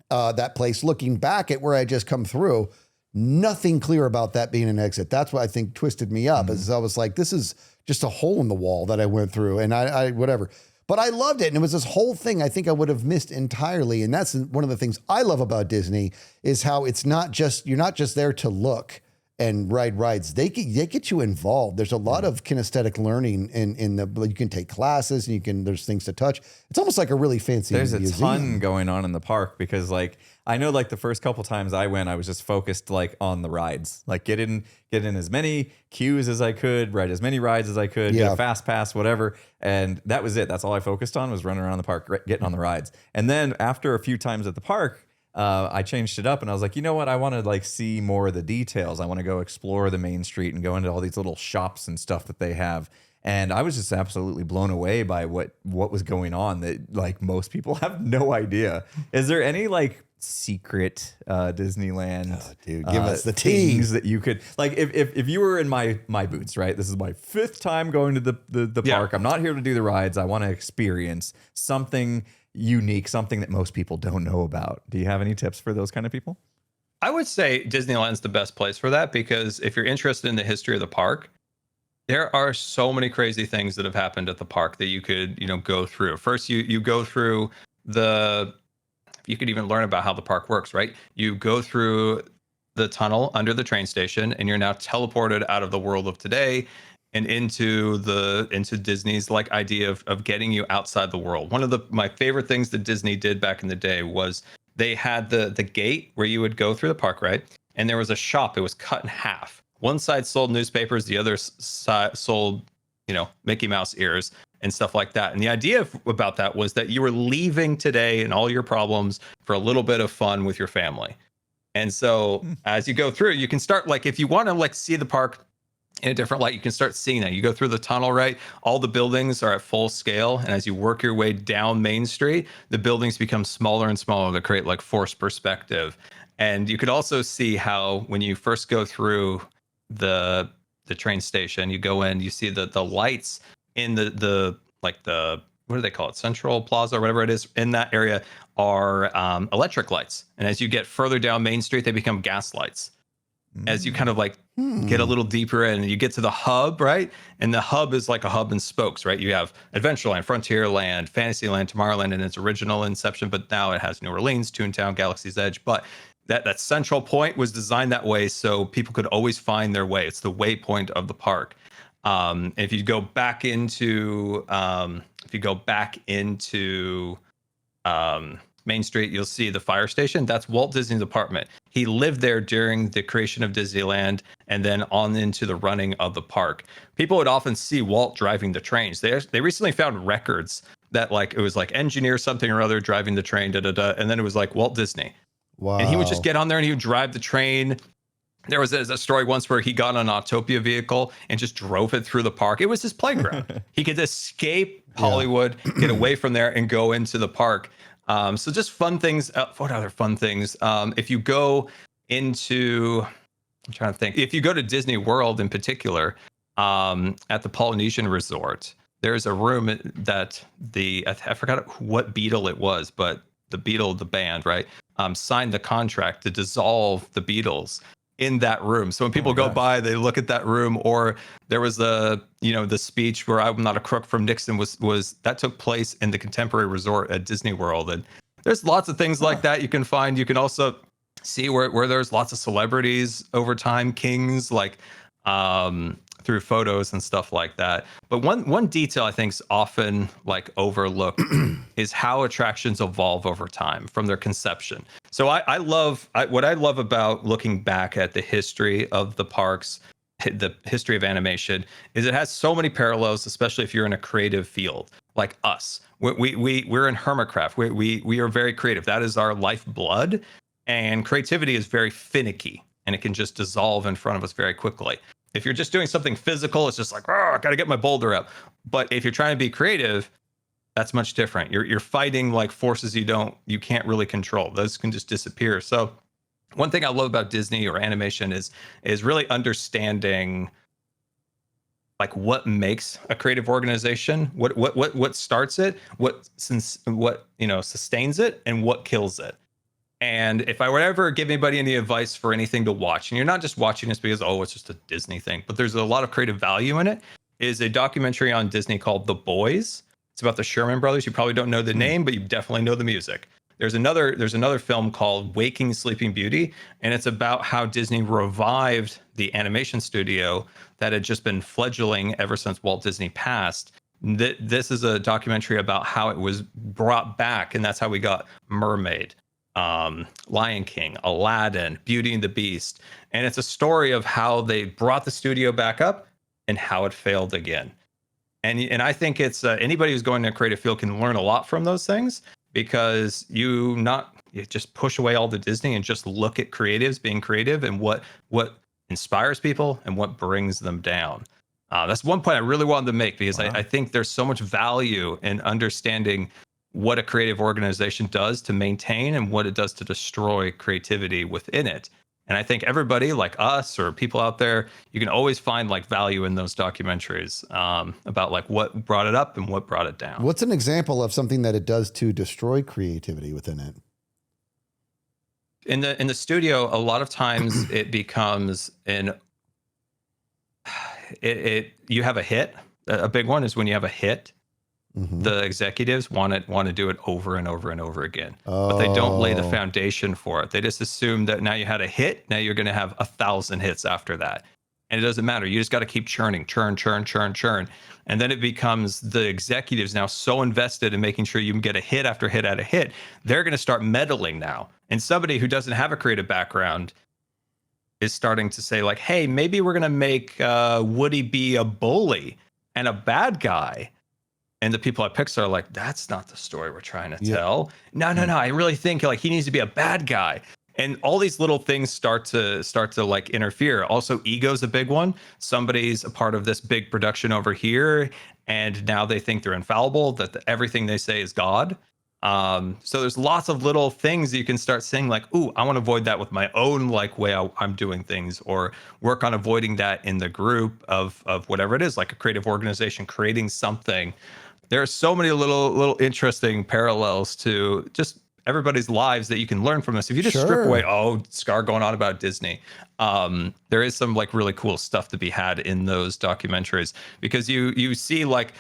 that place, looking back at where I just come through, nothing clear about that being an exit. That's what I think twisted me up. As I was like, this is just a hole in the wall that I went through, and I whatever. But I loved it, and it was this whole thing I think I would have missed entirely. And that's one of the things I love about Disney is how it's not just, you're not just there to look and ride rides. They get you involved. There's a lot of kinesthetic learning in the, you can take classes and there's things to touch. It's almost like a really fancy museum. There's a ton going on in the park because like, I know like the first couple times I went, I was just focused like on the rides, like get in as many queues as I could, ride as many rides as I could, get a fast pass, whatever. And that was it. That's all I focused on was running around the park, getting on the rides. And then after a few times at the park, I changed it up and I was like, you know what? I want to like see more of the details. I want to go explore the main street and go into all these little shops and stuff that they have. And I was just absolutely blown away by what was going on that like most people have no idea. Is there any like secret Disneyland dude, give us the things that you could like if you were in my boots, right? This is my 5th time going to the park. I'm not here to do the rides. I want to experience something unique, something that most people don't know about. Do you have any tips for those kind of people? I would say Disneyland's the best place for that, because if you're interested in the history of the park, there are so many crazy things that have happened at the park that you could, go through. First, you go through you could even learn about how the park works, right? You go through the tunnel under the train station, and you're now teleported out of the world of today and into Disney's like idea of getting you outside the world. One of my favorite things that Disney did back in the day was they had the gate where you would go through the park, right? And there was a shop. It was cut in half. One side sold newspapers, the other side sold, Mickey Mouse ears and stuff like that. And the idea about that was that you were leaving today and all your problems for a little bit of fun with your family. And so as you go through, you can start, like, if you want to like see the park in a different light, you can start seeing that. You go through the tunnel, right? All the buildings are at full scale. And as you work your way down Main Street, the buildings become smaller and smaller to create like forced perspective. And you could also see how when you first go through the train station, you go in, you see the lights in the what do they call it? Central Plaza or whatever it is in that area are electric lights. And as you get further down Main Street, they become gas lights. As you kind of like get a little deeper in, and you get to the hub, right? And the hub is like a hub and spokes, right? You have Adventureland, Frontierland, Fantasyland, Tomorrowland in its original inception, but now it has New Orleans, Toontown, Galaxy's Edge. But that central point was designed that way so people could always find their way. It's the waypoint of the park. If you go back into Main Street, you'll see the fire station. That's Walt Disney's apartment. He lived there during the creation of Disneyland and then on into the running of the park. People would often see Walt driving the trains. They recently found records that like it was like engineer something or other driving the train, and then it was like Walt Disney. Wow. And he would just get on there and he would drive the train. There was a story once where he got on an Autopia vehicle and just drove it through the park. It was his playground. He could escape Hollywood, get away from there, and go into the park. So just fun things. What other fun things? If you go into, I'm trying to think. If you go to Disney World in particular, at the Polynesian Resort, there's a room that I forgot what Beatle it was, but the Beatle, the band, right, signed the contract to dissolve the Beatles in that room. So when people go by, they look at that room. Or there was the speech where "I'm not a crook" from Nixon was that took place in the Contemporary Resort at Disney World. And there's lots of things like that you can find. You can also see where there's lots of celebrities over time, kings, like through photos and stuff like that. But one detail I think is often like overlooked is how attractions evolve over time from their conception. So what I love about looking back at the history of the parks, the history of animation, is it has so many parallels, especially if you're in a creative field like us. We're in hermitcraft. We are very creative. That is our lifeblood, and creativity is very finicky, and it can just dissolve in front of us very quickly. If you're just doing something physical, it's just like, oh, I got to get my boulder up. But if you're trying to be creative, that's much different. You're fighting like forces you can't really control. Those can just disappear. So one thing I love about Disney or animation is really understanding like what makes a creative organization, what starts it, what sustains it, and what kills it. And if I were ever give anybody any advice for anything to watch, and you're not just watching this because, it's just a Disney thing, but there's a lot of creative value in it, is a documentary on Disney called The Boys. It's about the Sherman Brothers. You probably don't know the name, but you definitely know the music. There's another film called Waking Sleeping Beauty, and it's about how Disney revived the animation studio that had just been fledgling ever since Walt Disney passed. This is a documentary about how it was brought back, and that's how we got Mermaid, Lion King, Aladdin, Beauty and the Beast. And it's a story of how they brought the studio back up and how it failed again. And I think it's anybody who's going to a creative field can learn a lot from those things, because you just push away all the Disney and just look at creatives being creative and what inspires people and what brings them down. That's one point I really wanted to make, because I think there's so much value in understanding what a creative organization does to maintain and what it does to destroy creativity within it. And I think everybody like us or people out there, you can always find like value in those documentaries about like what brought it up and what brought it down. What's an example of something that it does to destroy creativity within it? In the studio, a lot of times it becomes you have a hit. A big one is when you have a hit. Mm-hmm. The executives want to do it over and over and over again, but they don't lay the foundation for it. They just assume that now you had a hit, now you're going to have 1,000 hits after that, and it doesn't matter. You just got to keep churning, churn, and then it becomes the executives now so invested in making sure you can get a hit after hit after hit. They're going to start meddling now, and somebody who doesn't have a creative background is starting to say like, "Hey, maybe we're going to make Woody be a bully and a bad guy." And the people at Pixar are like, that's not the story we're trying to tell. No. I really think like he needs to be a bad guy. And all these little things start to like interfere. Also, ego's a big one. Somebody's a part of this big production over here, and now they think they're infallible, that everything they say is God. So there's lots of little things that you can start saying like, ooh, I want to avoid that with my own like way I'm doing things, or work on avoiding that in the group of whatever it is, like a creative organization creating something. There are so many little interesting parallels to just everybody's lives that you can learn from this. If you just strip away, Scar going on about Disney, there is some like really cool stuff to be had in those documentaries, because you see like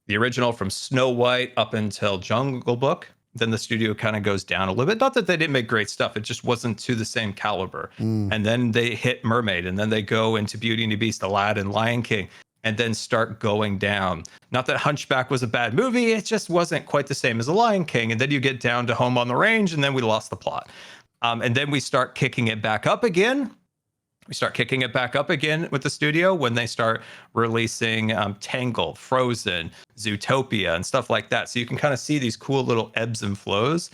the original from Snow White up until Jungle Book. Then the studio kind of goes down a little bit. Not that they didn't make great stuff. It just wasn't to the same caliber. And then they hit Mermaid, and then they go into Beauty and the Beast, Aladdin, Lion King, and then start going down. Not that Hunchback was a bad movie, it just wasn't quite the same as The Lion King. And then you get down to Home on the Range, and then we lost the plot. And then we start kicking it back up again. We start kicking it back up again with the studio when they start releasing Tangled, Frozen, Zootopia, and stuff like that. So you can kind of see these cool little ebbs and flows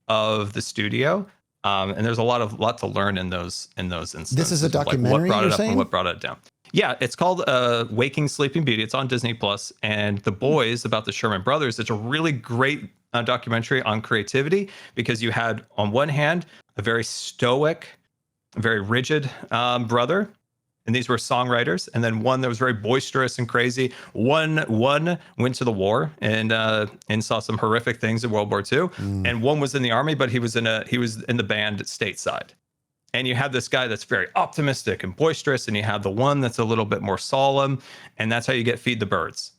of the studio. And there's a lot to learn in those instances. This is a documentary, what brought you're it up saying? and what brought it down. Yeah, it's called Waking Sleeping Beauty. It's on Disney Plus, and The Boys, about the Sherman brothers. It's a really great documentary on creativity, because you had, on one hand, a very stoic, very rigid brother, and these were songwriters, and then one that was very boisterous and crazy. One went to the war and saw some horrific things in World War II, and one was in the army, but he was in the band stateside. And you have this guy that's very optimistic and boisterous, and you have the one that's a little bit more solemn, and that's how you get Feed the Birds.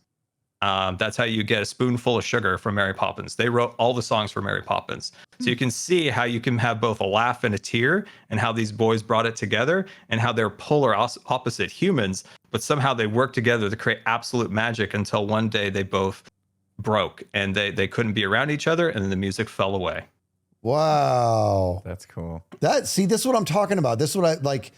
That's how you get A Spoonful of Sugar from Mary Poppins. They wrote all the songs for Mary Poppins. So you can see how you can have both a laugh and a tear, and how these boys brought it together, and how they're polar opposite humans, but somehow they work together to create absolute magic, until one day they both broke and they couldn't be around each other, and then the music fell away. Wow. That's cool. This is what I'm talking about. This is what I like.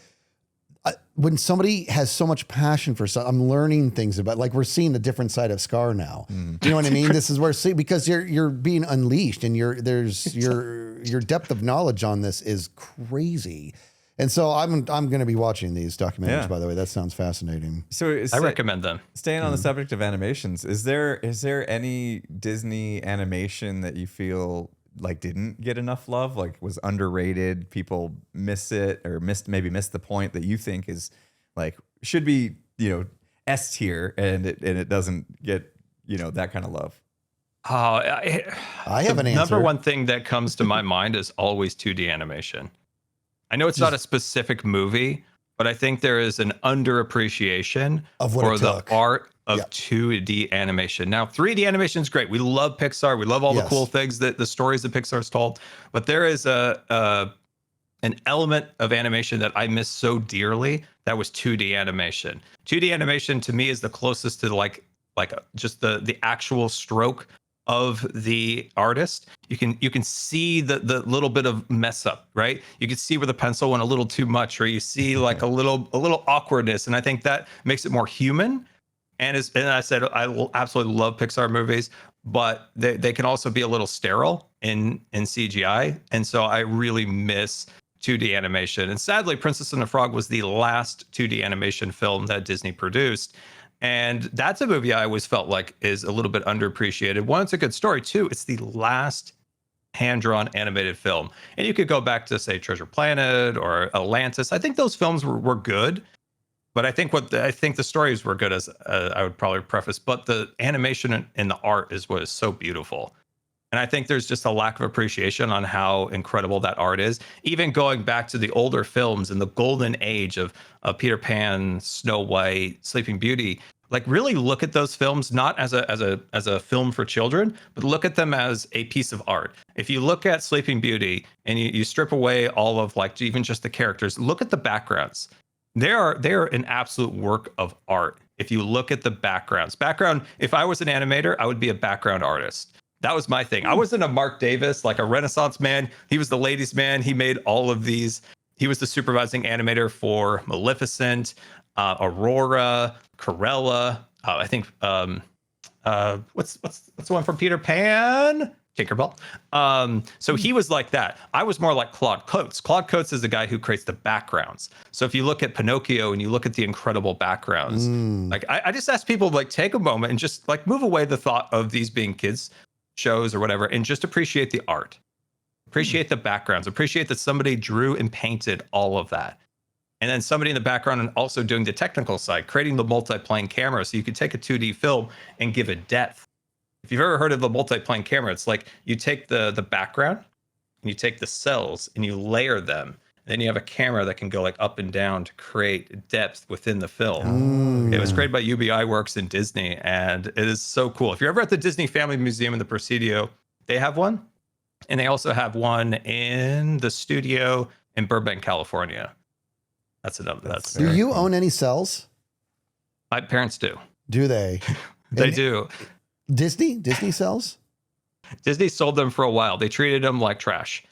When somebody has so much passion for something, I'm learning things about, like, we're seeing the different side of Scar now. Do you know what I mean? This is where, because you're being unleashed, and your depth of knowledge on this is crazy. And so I'm going to be watching these documentaries, by the way. That sounds fascinating. So I recommend them. Staying on the subject of animations, is there any Disney animation that you feel like didn't get enough love, like was underrated, people miss it, or missed the point that you think is like should be, S tier, and it doesn't get, that kind of love? I have an answer. Number one thing that comes to my mind is always 2D animation. I know it's not a specific movie, but I think there is an underappreciation of what for it the took. art of 2D animation. Now, 3D animation is great. We love Pixar. We love all the cool things that the stories that Pixar's told. But there is an element of animation that I miss so dearly. That was 2D animation. 2D animation to me is the closest to like just the actual stroke of the artist. You can see the little bit of mess up, right? You can see where the pencil went a little too much, or you see like a little awkwardness, and I think that makes it more human. And I said, I will absolutely love Pixar movies, but they can also be a little sterile in CGI. And so I really miss 2D animation. And sadly, Princess and the Frog was the last 2D animation film that Disney produced. And that's a movie I always felt like is a little bit underappreciated. One, it's a good story. Two, it's the last hand-drawn animated film. And you could go back to, say, Treasure Planet or Atlantis. I think those films were good. But I think the stories were good, as I would probably preface. But the animation and the art is what is so beautiful. And I think there's just a lack of appreciation on how incredible that art is. Even going back to the older films in the golden age of Peter Pan, Snow White, Sleeping Beauty, like really look at those films not as a film for children, but look at them as a piece of art. If you look at Sleeping Beauty and you strip away all of like even just the characters, look at the backgrounds. They are an absolute work of art. If you look at the backgrounds, if I was an animator, I would be a background artist. That was my thing. I wasn't a Mark Davis, like a Renaissance man. He was the ladies' man. He made all of these. He was the supervising animator for Maleficent, Aurora, Corella. I think what's the one from Peter Pan? Tinkerbell. So he was like that. I was more like Claude Coates. Claude Coates is the guy who creates the backgrounds. So if you look at Pinocchio and you look at the incredible backgrounds, like I just ask people to like take a moment and just like move away the thought of these being kids shows or whatever, and just appreciate the art, appreciate the backgrounds, appreciate that somebody drew and painted all of that. And then somebody in the background and also doing the technical side, creating the multi-plane camera. So you could take a 2D film and give it depth. If you've ever heard of the multi-plane camera, it's like you take the background and you take the cells and you layer them. And then you have a camera that can go like up and down to create depth within the film. It was created by UBI Works in Disney, and it is so cool. If you're ever at the Disney Family Museum in the Presidio, they have one. And they also have one in the studio in Burbank, California. Do you own any cells? My parents do. Do they? They do. Disney cells? Disney sold them for a while. They treated them like trash.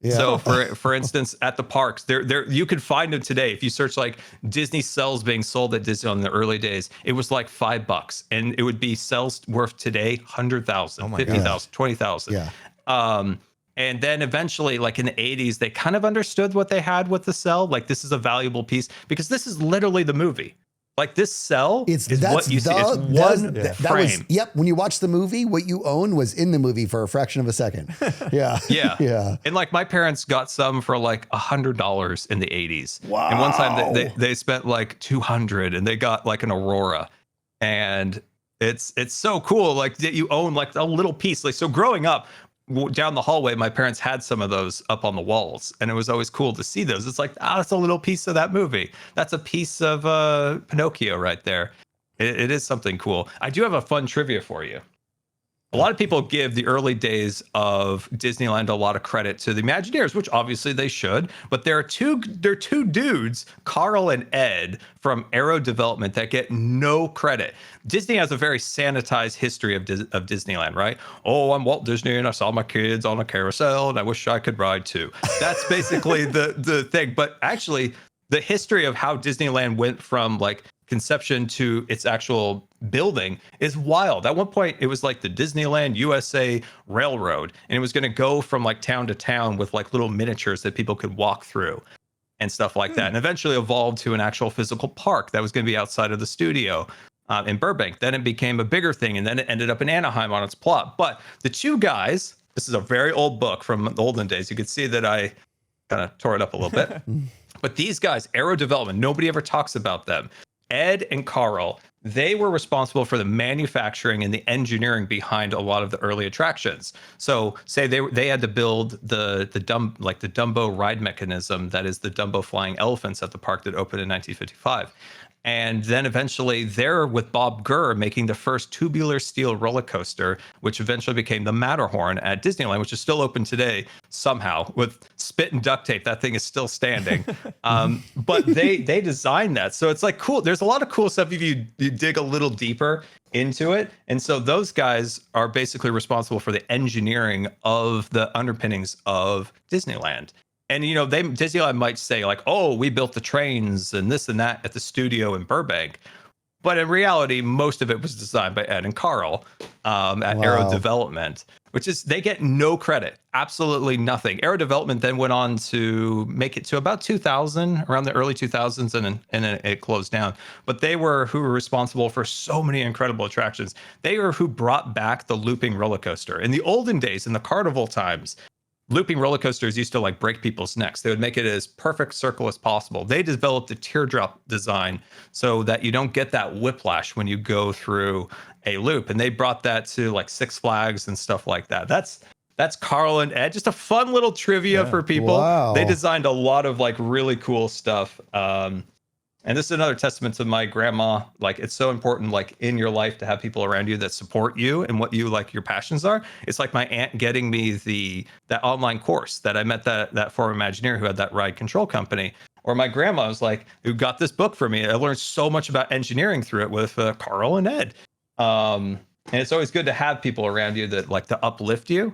Yeah. So for instance, at the parks, there you could find them today. If you search like Disney cells being sold at Disney in the early days, it was like $5, and it would be cells worth today 100,000, 50,000, 20,000. Yeah. And then eventually, like in the 80s, they kind of understood what they had with the cell. Like, this is a valuable piece because this is literally the movie. Like, this cell is what you see. It's one frame. Yep. When you watch the movie, what you own was in the movie for a fraction of a second. Yeah. Yeah. Yeah. And like my parents got some for like $100 in the 80s. Wow. And one time they spent like 200 and they got like an Aurora. And it's so cool. Like that you own like a little piece. Like, so growing up, down the hallway, my parents had some of those up on the walls, and it was always cool to see those. It's like, that's a little piece of that movie. That's a piece of Pinocchio right there. It is something cool. I do have a fun trivia for you. A lot of people give the early days of Disneyland a lot of credit to the Imagineers, which obviously they should. But there are two dudes, Carl and Ed from Aero Development, that get no credit. Disney has a very sanitized history of Disneyland, right? Oh, I'm Walt Disney and I saw my kids on a carousel and I wish I could ride too. That's basically the thing. But actually, the history of how Disneyland went from like conception to its actual building is wild. At one point, it was like the Disneyland USA Railroad, and it was going to go from like town to town with like little miniatures that people could walk through and stuff like that, and eventually evolved to an actual physical park that was going to be outside of the studio in Burbank. Then it became a bigger thing, and then it ended up in Anaheim on its plot. But the two guys, this is a very old book from the olden days. You could see that I kind of tore it up a little bit. But these guys, Aero Development, nobody ever talks about them. Ed and Carl, they were responsible for the manufacturing and the engineering behind a lot of the early attractions. So say they had to build the Dumbo ride mechanism, that is the Dumbo flying elephants at the park that opened in 1955. And then eventually they're with Bob Gurr making the first tubular steel roller coaster, which eventually became the Matterhorn at Disneyland, which is still open today somehow with spit and duct tape. That thing is still standing. But they designed that. So it's like cool. There's a lot of cool stuff if you dig a little deeper into it. And so those guys are basically responsible for the engineering of the underpinnings of Disneyland. And, you know, Disneyland might say like, oh, we built the trains and this and that at the studio in Burbank. But in reality, most of it was designed by Ed and Carl at Aero Development, which is, they get no credit, absolutely nothing. Aero Development then went on to make it to about 2000, around the early 2000s, and then it closed down. But they were who were responsible for so many incredible attractions. They were who brought back the looping roller coaster. In the olden days, in the carnival times, looping roller coasters used to like break people's necks. They would make it as perfect circle as possible. They developed a teardrop design so that you don't get that whiplash when you go through a loop. And they brought that to like Six Flags and stuff like that. That's Carl and Ed. Just a fun little trivia for people. Wow. They designed a lot of like really cool stuff. And this is another testament to my grandma. Like, it's so important, like in your life, to have people around you that support you and what you like, your passions are. It's like my aunt getting me that online course that I met that former Imagineer who had that ride control company. Or my grandma was like, who got this book for me. I learned so much about engineering through it with Carl and Ed. And it's always good to have people around you that like to uplift you.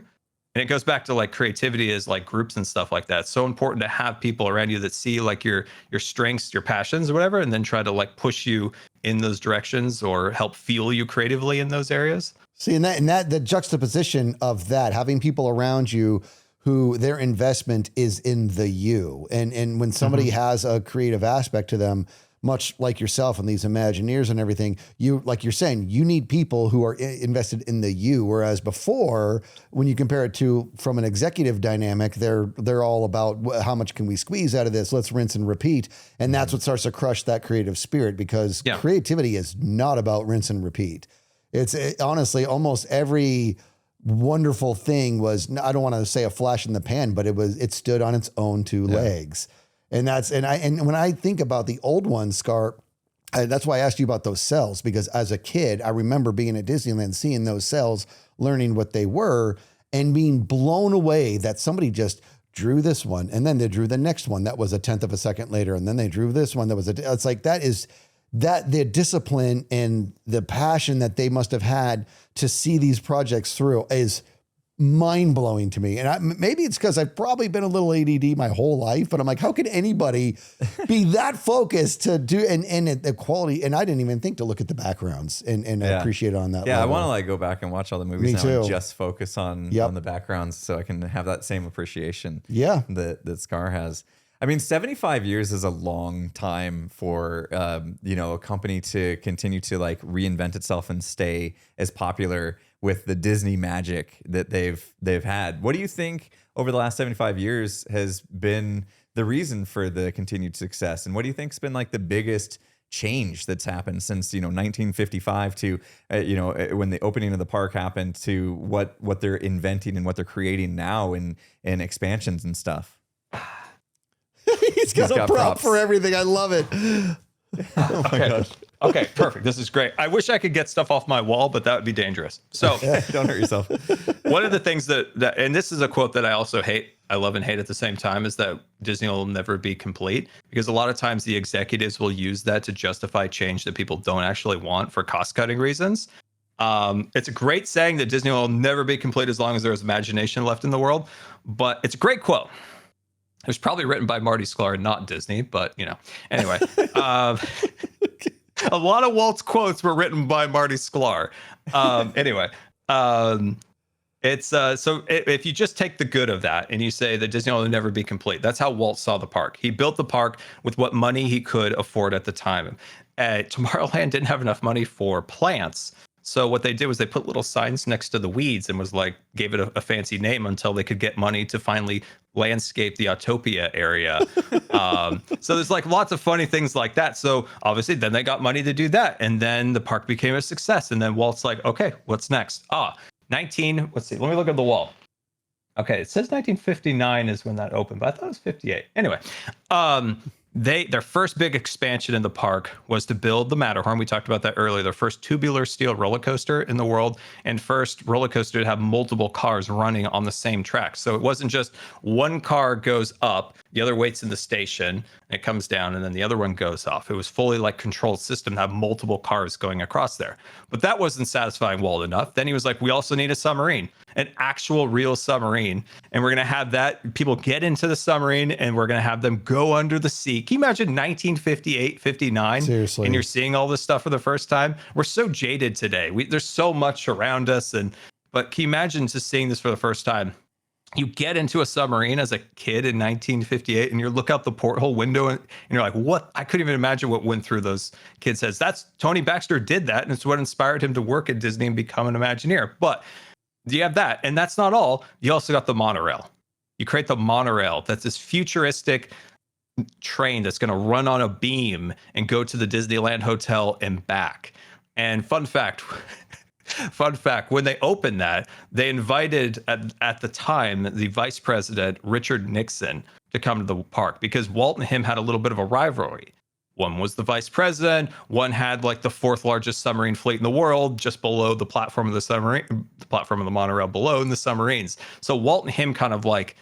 And it goes back to like creativity is like groups and stuff like that. It's so important to have people around you that see like your strengths, your passions or whatever, and then try to like push you in those directions or help fuel you creatively in those areas. See, and that the juxtaposition of that, having people around you who their investment is in the you. And when somebody has a creative aspect to them, much like yourself and these Imagineers and everything, you, like you're saying, you need people who are invested in the you. Whereas before, when you compare it to from an executive dynamic, they're all about how much can we squeeze out of this? Let's rinse and repeat. And that's what starts to crush that creative spirit, because creativity is not about rinse and repeat. Honestly, almost every wonderful thing was, I don't want to say a flash in the pan, but it stood on its own two legs. And when I think about the old ones, Scar, that's why I asked you about those cells, because as a kid, I remember being at Disneyland, seeing those cells, learning what they were, and being blown away that somebody just drew this one, and then they drew the next one that was a tenth of a second later, and then they drew this one that was it's like that the discipline and the passion that they must have had to see these projects through is mind blowing to me. And maybe it's because I've probably been a little ADD my whole life, but I'm like, how can anybody be that focused to do and the quality? And I didn't even think to look at the backgrounds and appreciate it on that. Yeah, level. I want to like go back and watch all the movies Me now too. and just focus on the backgrounds so I can have that same appreciation. Yeah, that Scar has. I mean, 75 years is a long time for a company to continue to like reinvent itself and stay as popular with the Disney magic that they've had. What do you think over the last 75 years has been the reason for the continued success? And what do you think's been like the biggest change that's happened since 1955 to when the opening of the park happened to what they're inventing and what they're creating now in expansions and stuff? He's got a prop props for everything. I love it. Oh my gosh. Okay, perfect. This is great. I wish I could get stuff off my wall, but that would be dangerous. So Don't hurt yourself. one of the things that, and this is a quote that I also hate, I love and hate at the same time, is that Disney will never be complete, because a lot of times the executives will use that to justify change that people don't actually want for cost-cutting reasons. It's a great saying that Disney will never be complete as long as there's imagination left in the world, but it's a great quote. It was probably written by Marty Sklar, not Disney, but anyway. A lot of Walt's quotes were written by Marty Sklar. It's so if you just take the good of that and you say that Disney will never be complete, that's how Walt saw the park. He built the park with what money he could afford at the time. Tomorrowland didn't have enough money for plants. So what they did was they put little signs next to the weeds and was like, gave it a fancy name until they could get money to finally landscape the Autopia area. So there's like lots of funny things like that. So obviously then they got money to do that. And then the park became a success. And then Walt's like, okay, what's next? Let's see, let me look at the wall. Okay, it says 1959 is when that opened, but I thought it was 58. Anyway, their first big expansion in the park was to build the Matterhorn. We talked about that earlier. Their first tubular steel roller coaster in the world, and first roller coaster to have multiple cars running on the same track. So it wasn't just one car goes up, the other waits in the station, and it comes down, and then the other one goes off. It was fully like controlled system to have multiple cars going across there. But that wasn't satisfying Walt enough. Then he was like, we also need a submarine, an actual real submarine. And we're going to have that people get into the submarine and we're going to have them go under the sea. Can you imagine 1958, 59? Seriously. And you're seeing all this stuff for the first time? We're so jaded today. There's so much around us. But can you imagine just seeing this for the first time? You get into a submarine as a kid in 1958 and you look out the porthole window and you're like, what? I couldn't even imagine what went through those kids' heads. That's Tony Baxter did that. And it's what inspired him to work at Disney and become an Imagineer. But you have that. And that's not all. You also got the monorail. You create the monorail. That's this futuristic train that's going to run on a beam and go to the Disneyland Hotel and back. And fun fact, when they opened that, they invited at the time the vice president, Richard Nixon, to come to the park because Walt and him had a little bit of a rivalry. One was the vice president. One had like the fourth largest submarine fleet in the world, just below the platform of the submarine, the platform of the monorail below in the submarines. So Walt and him kind of like,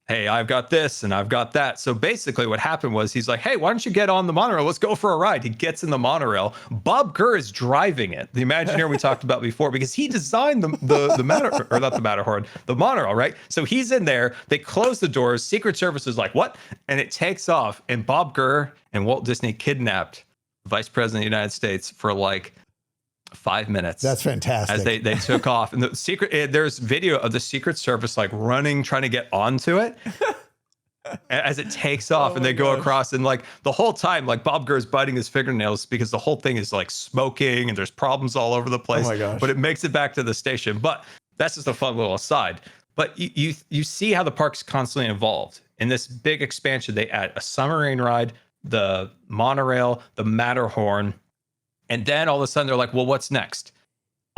hey, I've got this and I've got that. So basically what happened was he's like, hey, why don't you get on the monorail? Let's go for a ride. He gets in the monorail. Bob Gurr is driving it, the Imagineer we talked about before, because he designed the Matterhorn, or not the Matterhorn, the monorail, right? So he's in there. They close the doors. Secret Service is like, what? And it takes off. And Bob Gurr and Walt Disney kidnapped the Vice President of the United States for like 5 minutes. That's fantastic. As they took off, and there's video of the Secret Service like running, trying to get onto it as it takes off, and they go across, and like the whole time, like Bob Gurr's biting his fingernails because the whole thing is like smoking and there's problems all over the place. Oh my gosh. But it makes it back to the station. But that's just a fun little aside. But you see how the park's constantly evolved. In this big expansion, they add a submarine ride, the monorail, the Matterhorn. And then all of a sudden they're like, well, what's next?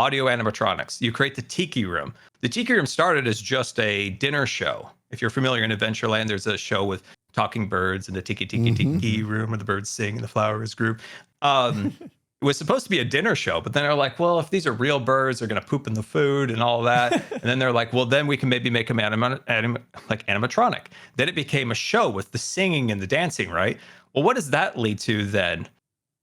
Audio animatronics. You create the Tiki Room. The Tiki Room started as just a dinner show. If you're familiar in Adventureland, there's a show with talking birds and the Tiki Room where the birds sing and the flowers group. It was supposed to be a dinner show, but then they're like, well, if these are real birds, they're going to poop in the food and all that. And then they're like, well, then we can maybe make them animatronic. Then it became a show with the singing and the dancing, right? Well, what does that lead to then?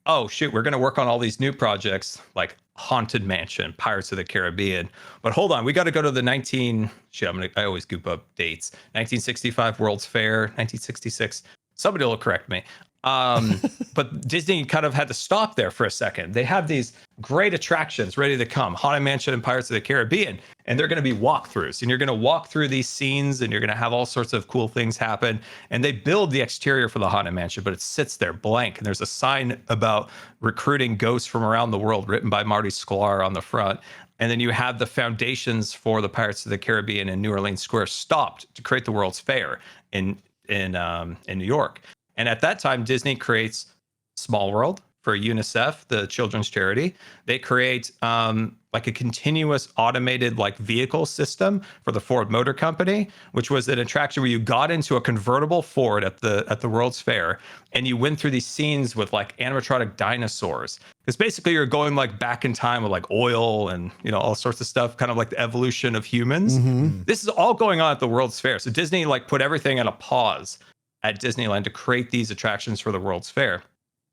oh shoot, we're going to work on all these new projects like Haunted Mansion, Pirates of the Caribbean. But hold on, we got to go to the I always goop up dates. 1965 World's Fair, 1966. Somebody will correct me. But Disney kind of had to stop there for a second. They have these great attractions ready to come, Haunted Mansion and Pirates of the Caribbean, and they're going to be walkthroughs. And you're going to walk through these scenes and you're going to have all sorts of cool things happen. And they build the exterior for the Haunted Mansion, but it sits there blank. And there's a sign about recruiting ghosts from around the world written by Marty Sklar on the front. And then you have the foundations for the Pirates of the Caribbean in New Orleans Square stopped to create the World's Fair in New York. And at that time, Disney creates Small World for UNICEF, the children's charity. They create like a continuous automated like vehicle system for the Ford Motor Company, which was an attraction where you got into a convertible Ford at the World's Fair, and you went through these scenes with like animatronic dinosaurs. Because basically you're going like back in time with like oil and all sorts of stuff, kind of like the evolution of humans. Mm-hmm. This is all going on at the World's Fair. So Disney like put everything on a pause at Disneyland to create these attractions for the World's Fair.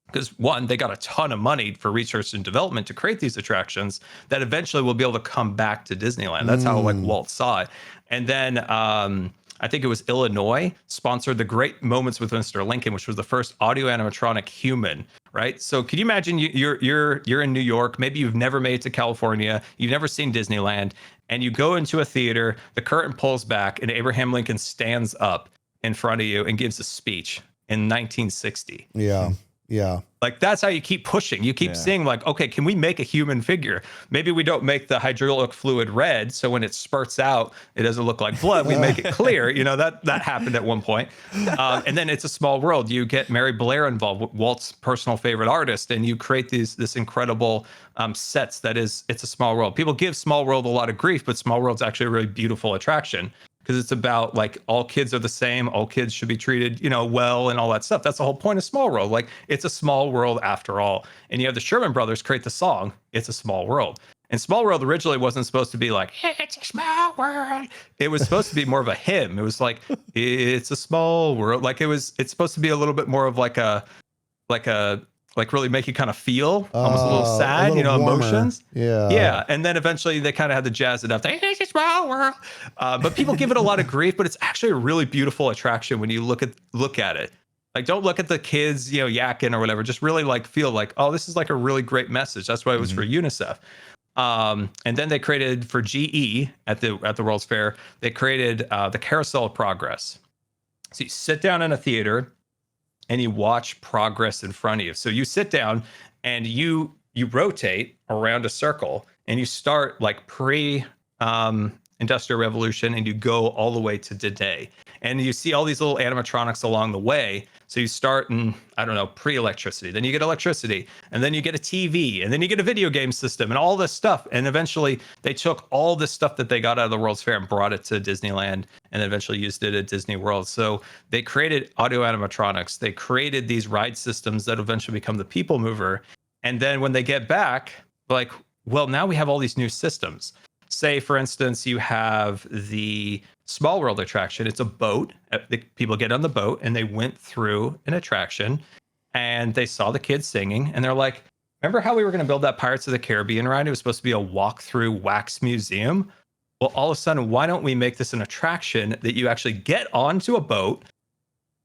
Because one, they got a ton of money for research and development to create these attractions that eventually will be able to come back to Disneyland. That's how like Walt saw it. And then I think it was Illinois sponsored the Great Moments with Mr. Lincoln, which was the first audio animatronic human, right? So can you imagine you're in New York, maybe you've never made it to California, you've never seen Disneyland, and you go into a theater, the curtain pulls back, and Abraham Lincoln stands up in front of you and gives a speech in 1960. Yeah. Like that's how you keep pushing. You keep seeing like, okay, can we make a human figure? Maybe we don't make the hydraulic fluid red, so when it spurts out, it doesn't look like blood. We make it clear. That happened at one point. And then It's a Small World. You get Mary Blair involved, Walt's personal favorite artist, and you create this incredible sets that is It's a Small World. People give Small World a lot of grief, but Small World's actually a really beautiful attraction. Because it's about like all kids are the same, all kids should be treated, well, and all that stuff. That's the whole point of Small World. Like it's a small world after all. And you have the Sherman Brothers create the song, It's a Small World. And Small World originally wasn't supposed to be like, it's a small world. It was supposed to be more of a hymn. It was like, it's a small world. Like it's supposed to be a little bit more of like really make you kind of feel almost a little sad, emotions. Yeah. And then eventually they kind of had to jazz it up. It's a small world. But people give it a lot of grief, but it's actually a really beautiful attraction when you look at it. Like, don't look at the kids, yakking or whatever. Just really like feel like, oh, this is like a really great message. That's why it was for UNICEF. And then they created for GE at the World's Fair, they created the Carousel of Progress. So you sit down in a theater and you watch progress in front of you. So you sit down and you rotate around a circle and you start like pre-industrial revolution and you go all the way to today. And you see all these little animatronics along the way. So you start in, pre-electricity. Then you get electricity. And then you get a TV. And then you get a video game system and all this stuff. And eventually they took all this stuff that they got out of the World's Fair and brought it to Disneyland and eventually used it at Disney World. So they created audio animatronics. They created these ride systems that eventually become the People Mover. And then when they get back, like, well, now we have all these new systems. Say, for instance, you have the Small World attraction. It's a boat. People get on the boat and they went through an attraction and they saw the kids singing and they're like, remember how we were going to build that Pirates of the Caribbean ride? It was supposed to be a walk-through wax museum. Well, all of a sudden, why don't we make this an attraction that you actually get onto a boat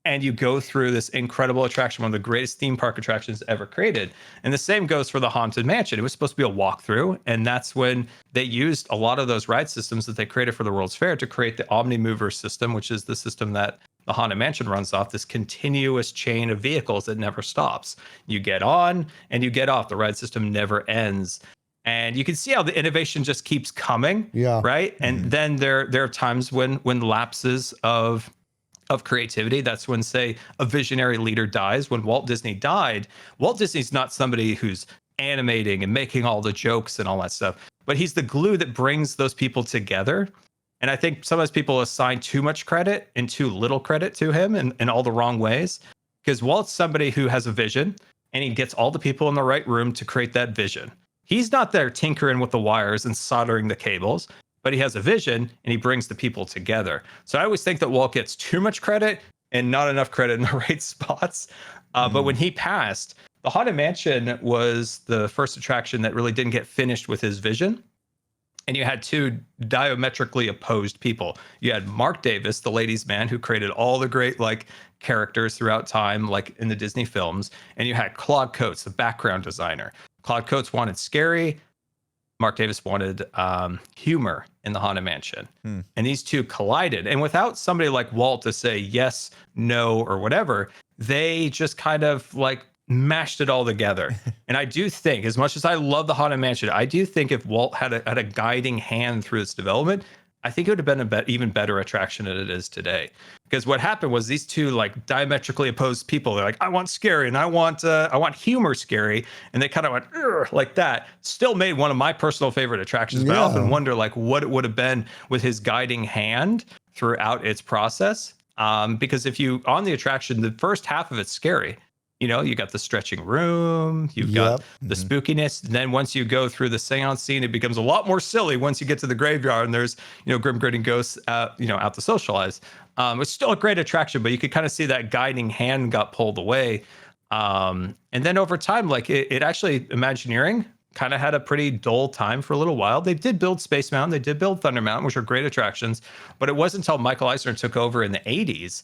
and you go through this incredible attraction, one of the greatest theme park attractions ever created. And the same goes for the Haunted Mansion. It was supposed to be a walkthrough, and that's when they used a lot of those ride systems that they created for the World's Fair to create the Omnimover system, which is the system that the Haunted Mansion runs off, this continuous chain of vehicles that never stops. You get on and you get off. The ride system never ends. And you can see how the innovation just keeps coming, right? And then there are times when lapses of creativity. That's when, say, a visionary leader dies. When Walt Disney died, Walt Disney's not somebody who's animating and making all the jokes and all that stuff, but he's the glue that brings those people together. And I think sometimes people assign too much credit and too little credit to him in all the wrong ways, because Walt's somebody who has a vision and he gets all the people in the right room to create that vision. He's not there tinkering with the wires and soldering the cables, but he has a vision and he brings the people together. So I always think that Walt gets too much credit and not enough credit in the right spots. But when he passed, the Haunted Mansion was the first attraction that really didn't get finished with his vision. And you had two diametrically opposed people. You had Mark Davis, the ladies' man, who created all the great like characters throughout time, like in the Disney films. And you had Claude Coates, the background designer. Claude Coates wanted scary. Mark Davis wanted humor in the Haunted Mansion. And these two collided. And without somebody like Walt to say yes, no, or whatever, they just kind of like mashed it all together. And I do think, as much as I love the Haunted Mansion, I do think if Walt had a guiding hand through its development, I think it would have been even better attraction than it is today. Because what happened was these two like diametrically opposed people. They're like, I want scary and I want humor scary, and they kind of went like that. Still made one of my personal favorite attractions. But I often wonder like what it would have been with his guiding hand throughout its process. Because if you on the attraction, the first half of it's scary. You know, you got the stretching room, you've got the spookiness. And then once you go through the seance scene, it becomes a lot more silly once you get to the graveyard and there's, grim grinning ghosts out to socialize. It's still a great attraction, but you could kind of see that guiding hand got pulled away. And then over time, like it actually, Imagineering kind of had a pretty dull time for a little while. They did build Space Mountain, they did build Thunder Mountain, which are great attractions. But it wasn't until Michael Eisner took over in the 80s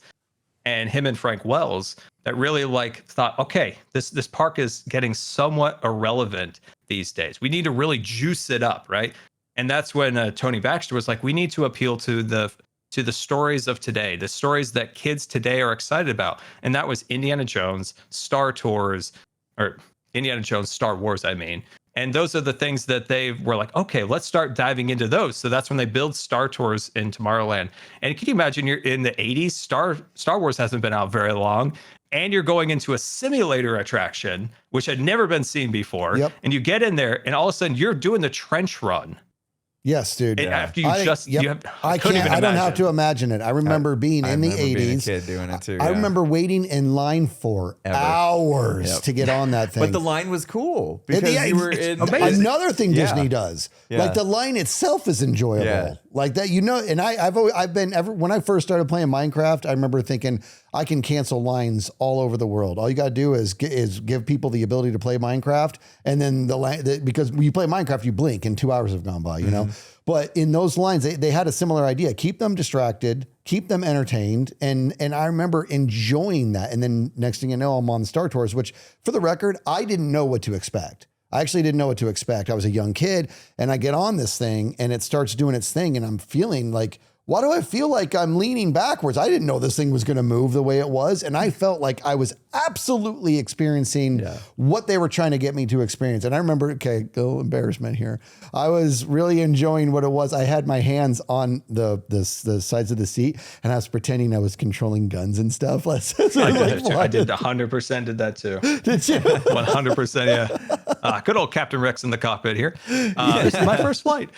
and him and Frank Wells that really like thought, okay, this park is getting somewhat irrelevant these days. We need to really juice it up, right? And that's when Tony Baxter was like, we need to appeal to the stories of today, the stories that kids today are excited about. And that was Indiana Jones, Star Wars, I mean. And those are the things that they were like, okay, let's start diving into those. So that's when they build Star Tours in Tomorrowland. And can you imagine you're in the 80s, Star Wars hasn't been out very long, and you're going into a simulator attraction, which had never been seen before. Yep. And you get in there and all of a sudden you're doing the trench run. Yes, dude. And after I don't have to imagine it. I remember being in the 80s. Being a kid doing it too. I remember waiting in line for hours to get on that thing. But the line was cool because you were in. Another thing Disney does, like the line itself is enjoyable, like that. And I've been when I first started playing Minecraft, I remember thinking I can cancel lines all over the world. All you got to do is give people the ability to play Minecraft, and then because when you play Minecraft, you blink and 2 hours have gone by, you know. But in those lines, they had a similar idea: keep them distracted, keep them entertained, and I remember enjoying that. And then next thing you know, I'm on Star Tours, which, for the record, I didn't know what to expect. I actually didn't know what to expect. I was a young kid, and I get on this thing, and it starts doing its thing, and I'm feeling like, why do I feel like I'm leaning backwards? I didn't know this thing was going to move the way it was. And I felt like I was absolutely experiencing what they were trying to get me to experience. And I remember, okay, go embarrassment here. I was really enjoying what it was. I had my hands on the sides of the seat, and I was pretending I was controlling guns and stuff. I did 100% did that too. Did you? 100%, yeah. Good old Captain Rex in the cockpit here. This is my first flight.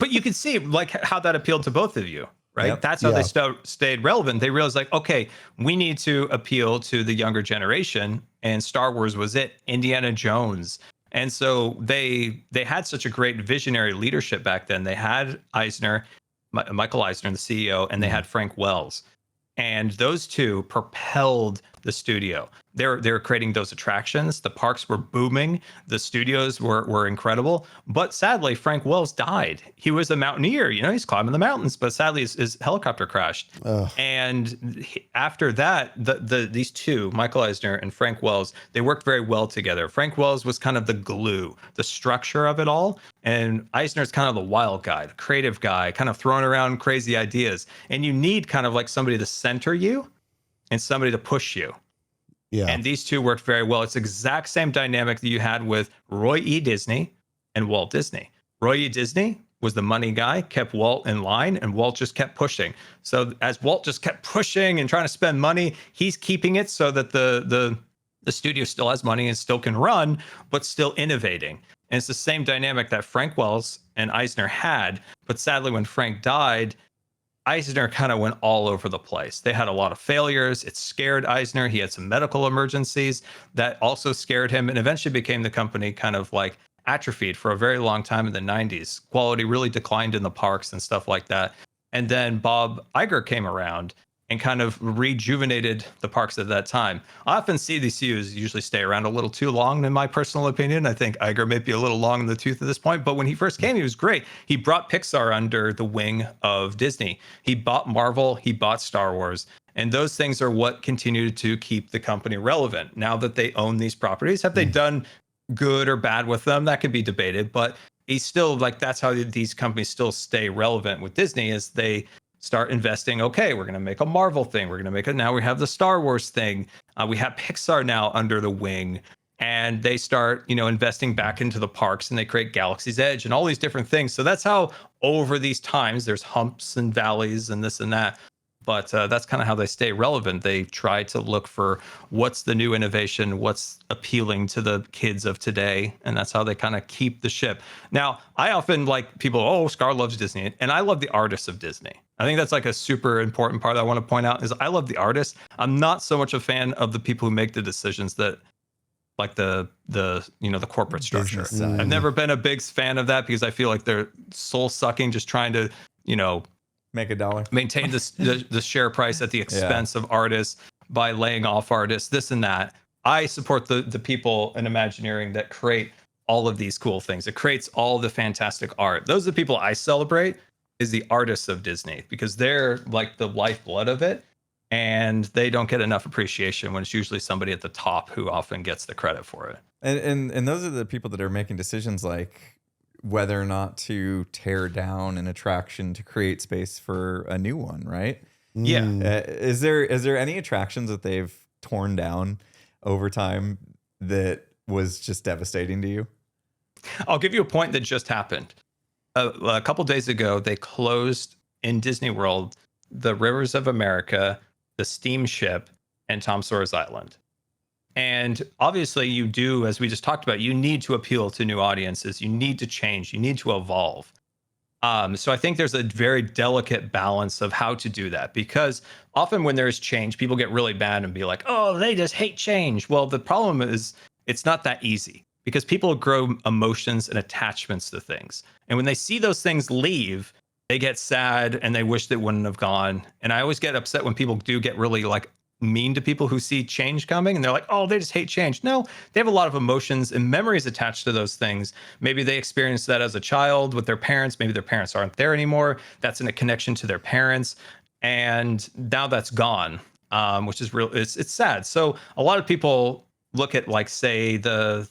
But you can see like how that appealed to both of you, right? Yep. That's how they stayed relevant. They realized like, okay, we need to appeal to the younger generation, and Star Wars was it. Indiana Jones. And so they had such a great visionary leadership back then. They had Michael Eisner, the CEO, and they had Frank Wells. And those two propelled the studio. They were creating those attractions. The parks were booming. The studios were incredible. But sadly, Frank Wells died. He was a mountaineer. He's climbing the mountains. But sadly, his helicopter crashed. Ugh. And after that, these two, Michael Eisner and Frank Wells, they worked very well together. Frank Wells was kind of the glue, the structure of it all. And Eisner's kind of the wild guy, the creative guy, kind of throwing around crazy ideas. And you need kind of like somebody to center you and somebody to push you. Yeah. And these two worked very well. It's the exact same dynamic that you had with Roy E. Disney and Walt Disney. Roy E. Disney was the money guy, kept Walt in line, and Walt just kept pushing. So as Walt just kept pushing and trying to spend money, he's keeping it so that the studio still has money and still can run, but still innovating. And it's the same dynamic that Frank Wells and Eisner had. But sadly, when Frank died, Eisner kind of went all over the place. They had a lot of failures. It scared Eisner. He had some medical emergencies that also scared him, and eventually became the company kind of like atrophied for a very long time in the 90s. Quality really declined in the parks and stuff like that. And then Bob Iger came around, and kind of rejuvenated the parks at that time. I often see these CUs usually stay around a little too long, in my personal opinion. I think Iger may be a little long in the tooth at this point, but when he first came, he was great. He brought Pixar under the wing of Disney. He bought Marvel, he bought Star Wars, and those things are what continued to keep the company relevant. Now that they own these properties, have they done good or bad with them? That could be debated, but he's still like, that's how these companies still stay relevant with Disney, is they start investing. Okay, we're going to make a Marvel thing. We're going to make it. Now we have the Star Wars thing. We have Pixar now under the wing, and they start, investing back into the parks, and they create Galaxy's Edge and all these different things. So that's how over these times there's humps and valleys and this and that. But that's kind of how they stay relevant. They try to look for what's the new innovation, what's appealing to the kids of today. And that's how they kind of keep the ship. Now, I often like people, Scar loves Disney. And I love the artists of Disney. I think that's like a super important part that I want to point out is I love the artists. I'm not so much a fan of the people who make the decisions that like the corporate structure. I've never been a big fan of that because I feel like they're soul sucking, just trying to, make a dollar, maintain the share price at the expense of artists by laying off artists, this and that. I support the people in Imagineering that create all of these cool things. It creates all the fantastic art. Those are the people I celebrate, is the artists of Disney, because they're like the lifeblood of it, and they don't get enough appreciation when it's usually somebody at the top who often gets the credit for it. And those are the people that are making decisions like whether or not to tear down an attraction to create space for a new one, right? Yeah. Is there any attractions that they've torn down over time that was just devastating to you? I'll give you a point that just happened. A couple days ago, they closed in Disney World the Rivers of America, the Steamship, and Tom Sawyer's Island. And obviously you do, as we just talked about, you need to appeal to new audiences. You need to change. You need to evolve. So I think there's a very delicate balance of how to do that, because often when there's change, people get really bad and be like, oh, they just hate change. Well, the problem is it's not that easy, because people grow emotions and attachments to things. And when they see those things leave, they get sad and they wish they wouldn't have gone. And I always get upset when people do get really like mean to people who see change coming, and they're like, oh, they just hate change. No, they have a lot of emotions and memories attached to those things. Maybe they experienced that as a child with their parents. Maybe their parents aren't there anymore. That's in a connection to their parents. And now that's gone, which is real. It's sad. So a lot of people look at, like, say the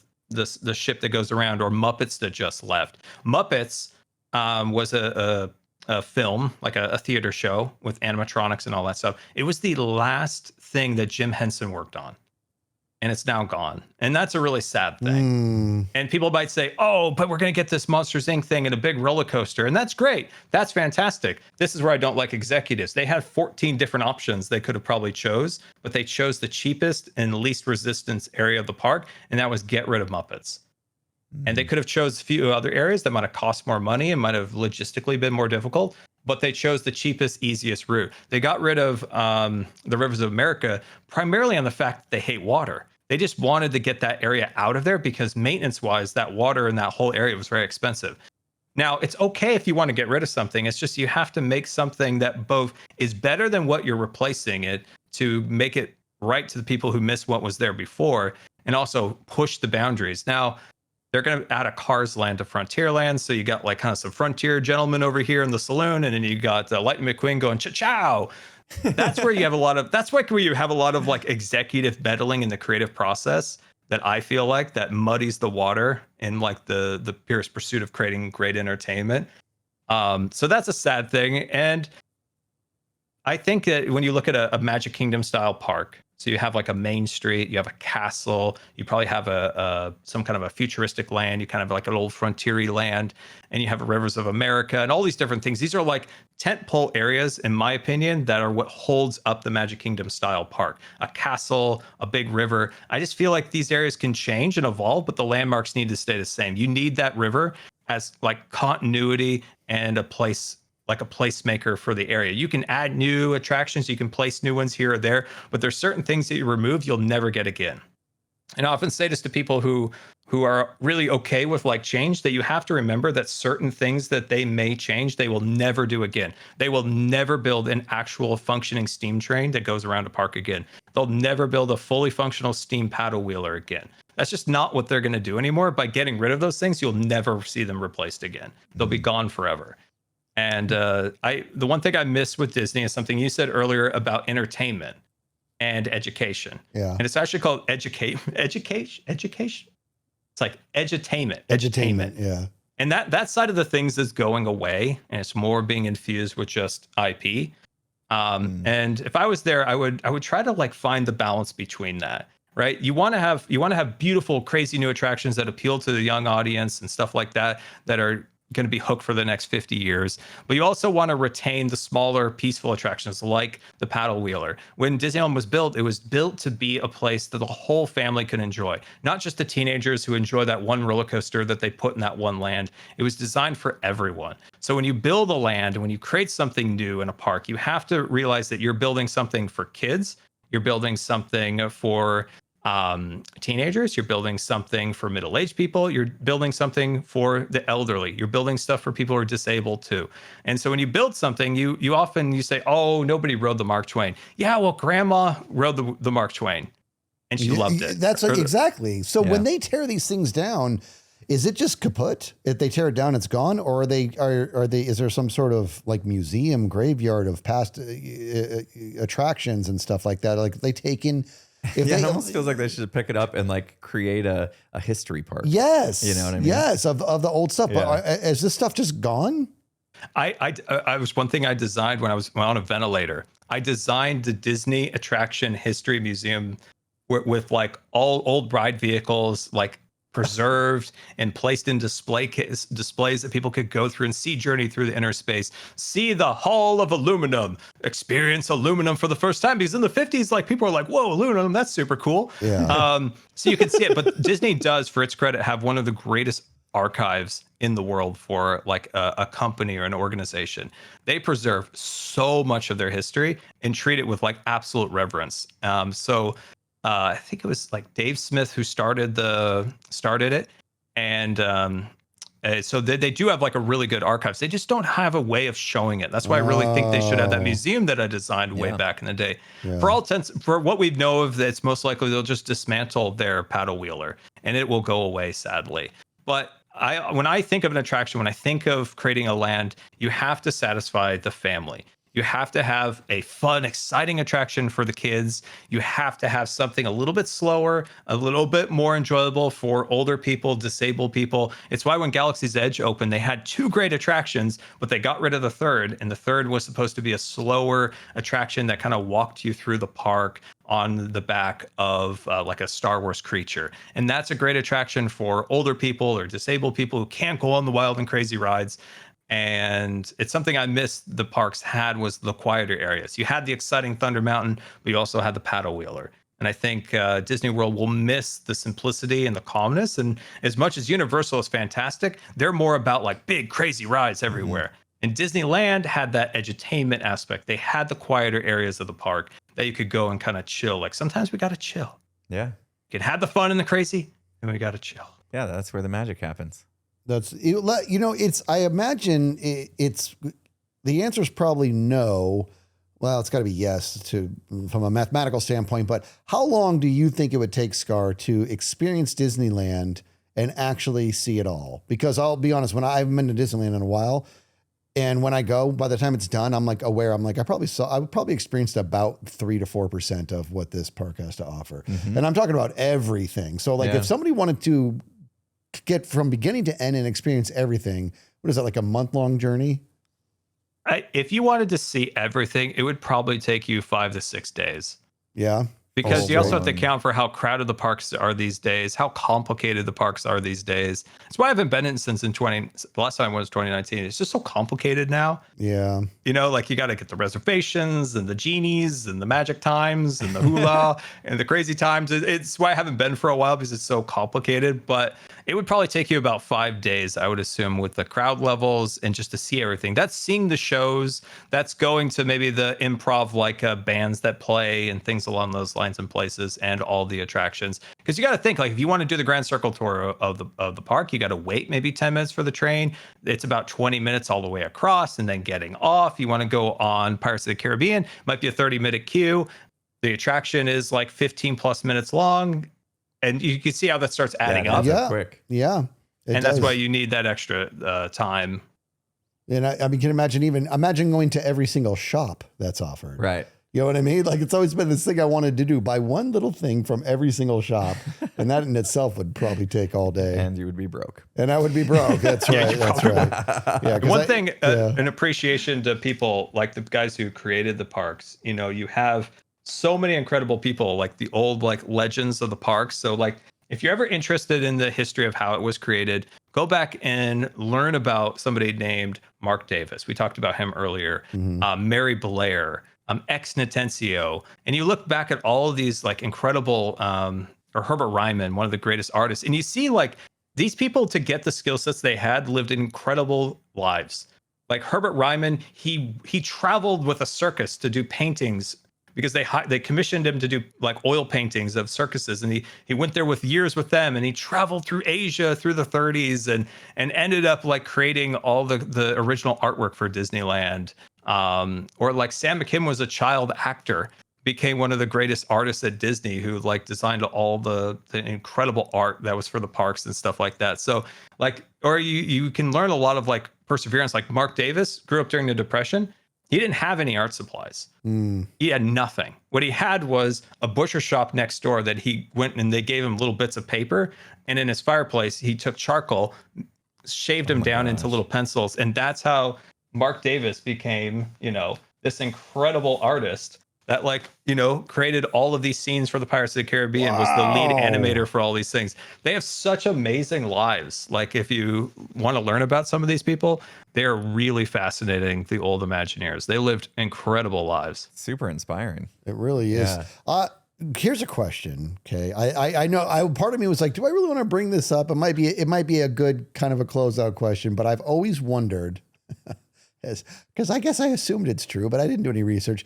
ship that goes around, or Muppets that just left. Muppets was a film, like a theater show with animatronics and all that stuff. It was the last thing that Jim Henson worked on, and it's now gone. And that's a really sad thing. And people might say, oh, but we're going to get this Monsters Inc. thing and a big roller coaster. And that's great. That's fantastic. This is where I don't like executives. They had 14 different options they could have probably chose, but they chose the cheapest and least resistance area of the park. And that was get rid of Muppets. And they could have chose a few other areas that might have cost more money and might have logistically been more difficult, but they chose the cheapest, easiest route. They got rid of the Rivers of America primarily on the fact that they hate water. They just wanted to get that area out of there because maintenance-wise, that water in that whole area was very expensive. Now, it's okay if you want to get rid of something. It's just you have to make something that both is better than what you're replacing it to make it right to the people who missed what was there before, and also push the boundaries. Now, they're going to add a Cars Land to Frontierland. So you got like kind of some Frontier gentlemen over here in the saloon. And then you got Lightning McQueen going, cha-chow. That's where you have a lot of, that's like where you have a lot of like executive meddling in the creative process that I feel like that muddies the water in like the fierce pursuit of creating great entertainment. So that's a sad thing. And I think that when you look at a Magic Kingdom style park, so you have like a main street, you have a castle, you probably have some kind of a futuristic land, you kind of like an old frontier-y land, and you have Rivers of America and all these different things. These are like tentpole areas, in my opinion, that are what holds up the Magic Kingdom style park. A castle, a big river. I just feel like these areas can change and evolve, but the landmarks need to stay the same. You need that river as like continuity and a place, like a placemaker for the area. You can add new attractions, you can place new ones here or there, but there's certain things that you remove, you'll never get again. And I often say this to people who who are really okay with like change, that you have to remember that certain things that they may change, they will never do again. They will never build an actual functioning steam train that goes around a park again. They'll never build a fully functional steam paddle wheeler again. That's just not what they're going to do anymore. By getting rid of those things, you'll never see them replaced again. They'll be gone forever. And the one thing I miss with Disney is something you said earlier about entertainment and education. Yeah. And it's actually called education. It's like edutainment. Edutainment, yeah. And that side of the things is going away, and it's more being infused with just IP. And if I was there, I would try to like find the balance between that, right? You want to have beautiful, crazy new attractions that appeal to the young audience and stuff like that are going to be hooked for the next 50 years. But you also want to retain the smaller, peaceful attractions like the paddle wheeler. When Disneyland was built, it was built to be a place that the whole family could enjoy, not just the teenagers who enjoy that one roller coaster that they put in that one land. It was designed for everyone. So when you build a land and when you create something new in a park, you have to realize that you're building something for kids. You're building something for teenagers, you're building something for middle-aged people, you're building something for the elderly, you're building stuff for people who are disabled too. And so when you build something, you often say, oh, nobody rode the Mark Twain. Yeah, well, grandma rode the Mark Twain and she loved it. That's like, exactly. So when they tear these things down, is it just kaput? If they tear it down, it's gone? Or are they, is there some sort of like museum graveyard of past attractions and stuff like that? Like they take in, it almost feels like they should pick it up and like create a history park. Yes. You know what I mean? Yes, of the old stuff. Yeah. But is this stuff just gone? I was one thing I designed when I was on a ventilator. I designed the Disney Attraction History Museum with like all old ride vehicles, like preserved and placed in displays that people could go through and see Journey through the inner space, see the Hall of Aluminum, experience aluminum for the first time. Because in the 50s, like people are like, whoa, aluminum, that's super cool. Yeah. So you can see it. But Disney does, for its credit, have one of the greatest archives in the world for like a company or an organization. They preserve so much of their history and treat it with like absolute reverence. I think it was like Dave Smith who started it, and so they do have like a really good archives. They just don't have a way of showing it. That's why I really think they should have that museum that I designed way back in the day. Yeah. For what we know of, it's most likely they'll just dismantle their paddle wheeler and it will go away, sadly. But when I think of an attraction, when I think of creating a land, you have to satisfy the family. You have to have a fun, exciting attraction for the kids. You have to have something a little bit slower, a little bit more enjoyable for older people, disabled people. It's why when Galaxy's Edge opened, they had 2 great attractions, but they got rid of the third. And the third was supposed to be a slower attraction that kind of walked you through the park on the back of like a Star Wars creature. And that's a great attraction for older people or disabled people who can't go on the wild and crazy rides. And it's something I missed the parks had was the quieter areas. You had the exciting Thunder Mountain, but you also had the paddle wheeler. And I think Disney World will miss the simplicity and the calmness. And as much as Universal is fantastic, they're more about like big, crazy rides everywhere. And Disneyland had that edutainment aspect. They had the quieter areas of the park that you could go and kind of chill. Like sometimes we got to chill. Yeah. You can have the fun and the crazy, and we got to chill. Yeah, that's where the magic happens. That's, it's, I imagine it's, the answer is probably no. Well, it's got to be yes from a mathematical standpoint, but how long do you think it would take, Scar, to experience Disneyland and actually see it all? Because I'll be honest, when I haven't been to Disneyland in a while, and when I go, by the time it's done, I'm like aware, I probably experienced about 3 to 4% of what this park has to offer. And I'm talking about everything. So like if somebody wanted to get from beginning to end and experience everything, what is that, like a month-long journey? If you wanted to see everything, it would probably take you 5 to 6 days. Yeah. Because you also have to account for how crowded the parks are these days, how complicated the parks are these days. That's why I haven't been in since the last time was 2019. It's just so complicated now. Yeah. Like you got to get the reservations and the genies and the magic times and the hula and the crazy times. It's why I haven't been for a while, because it's so complicated. But it would probably take you about 5 days, I would assume, with the crowd levels and just to see everything. That's seeing the shows. That's going to maybe the improv bands that play and things along those lines. signs in places and all the attractions. Because you got to think, like, if you want to do the Grand Circle tour of the park, you got to wait maybe 10 minutes for the train. It's about 20 minutes all the way across, and then getting off. You want to go on Pirates of the Caribbean, might be a 30-minute queue. The attraction is like 15 plus minutes long, and you can see how that starts adding up. Yeah, quick. Yeah. And that's why you need that extra time. And I mean, can imagine going to every single shop that's offered. Right. You know what I mean? Like, it's always been this thing I wanted to do, buy one little thing from every single shop. And that in itself would probably take all day. And you would be broke. And I would be broke. That's right. That's right. Yeah. One thing, an appreciation to people like the guys who created the parks. You know, you have so many incredible people, like the old like legends of the parks. So like, if you're ever interested in the history of how it was created, go back and learn about somebody named Mark Davis. We talked about him earlier. Mary Blair, Ex Nitencio. And you look back at all of these like incredible, or Herbert Ryman, one of the greatest artists. And you see like these people, to get the skill sets they had, lived incredible lives. Like Herbert Ryman, he traveled with a circus to do paintings, because they commissioned him to do like oil paintings of circuses, and he went there with years with them, and he traveled through Asia through the 30s and ended up like creating all the original artwork for Disneyland. Or like Sam McKim was a child actor, became one of the greatest artists at Disney, who like designed all the incredible art that was for the parks and stuff like that. So like, or you can learn a lot of like perseverance. Like Mark Davis grew up during the Depression. He didn't have any art supplies. He had nothing. What he had was a butcher shop next door that he went and they gave him little bits of paper. And in his fireplace, he took charcoal, shaved them down into little pencils. And that's how Mark Davis became, you know, this incredible artist that like, you know, created all of these scenes for the Pirates of the Caribbean, was the lead animator for all these things. They have such amazing lives. Like if you want to learn about some of these people, they're really fascinating, the old Imagineers. They lived incredible lives. Super inspiring. It really is. Yeah. Here's a question. Okay. I know part of me was like, do I really want to bring this up? It might be a good kind of a closeout question, but I've always wondered, because I guess I assumed it's true, but I didn't do any research.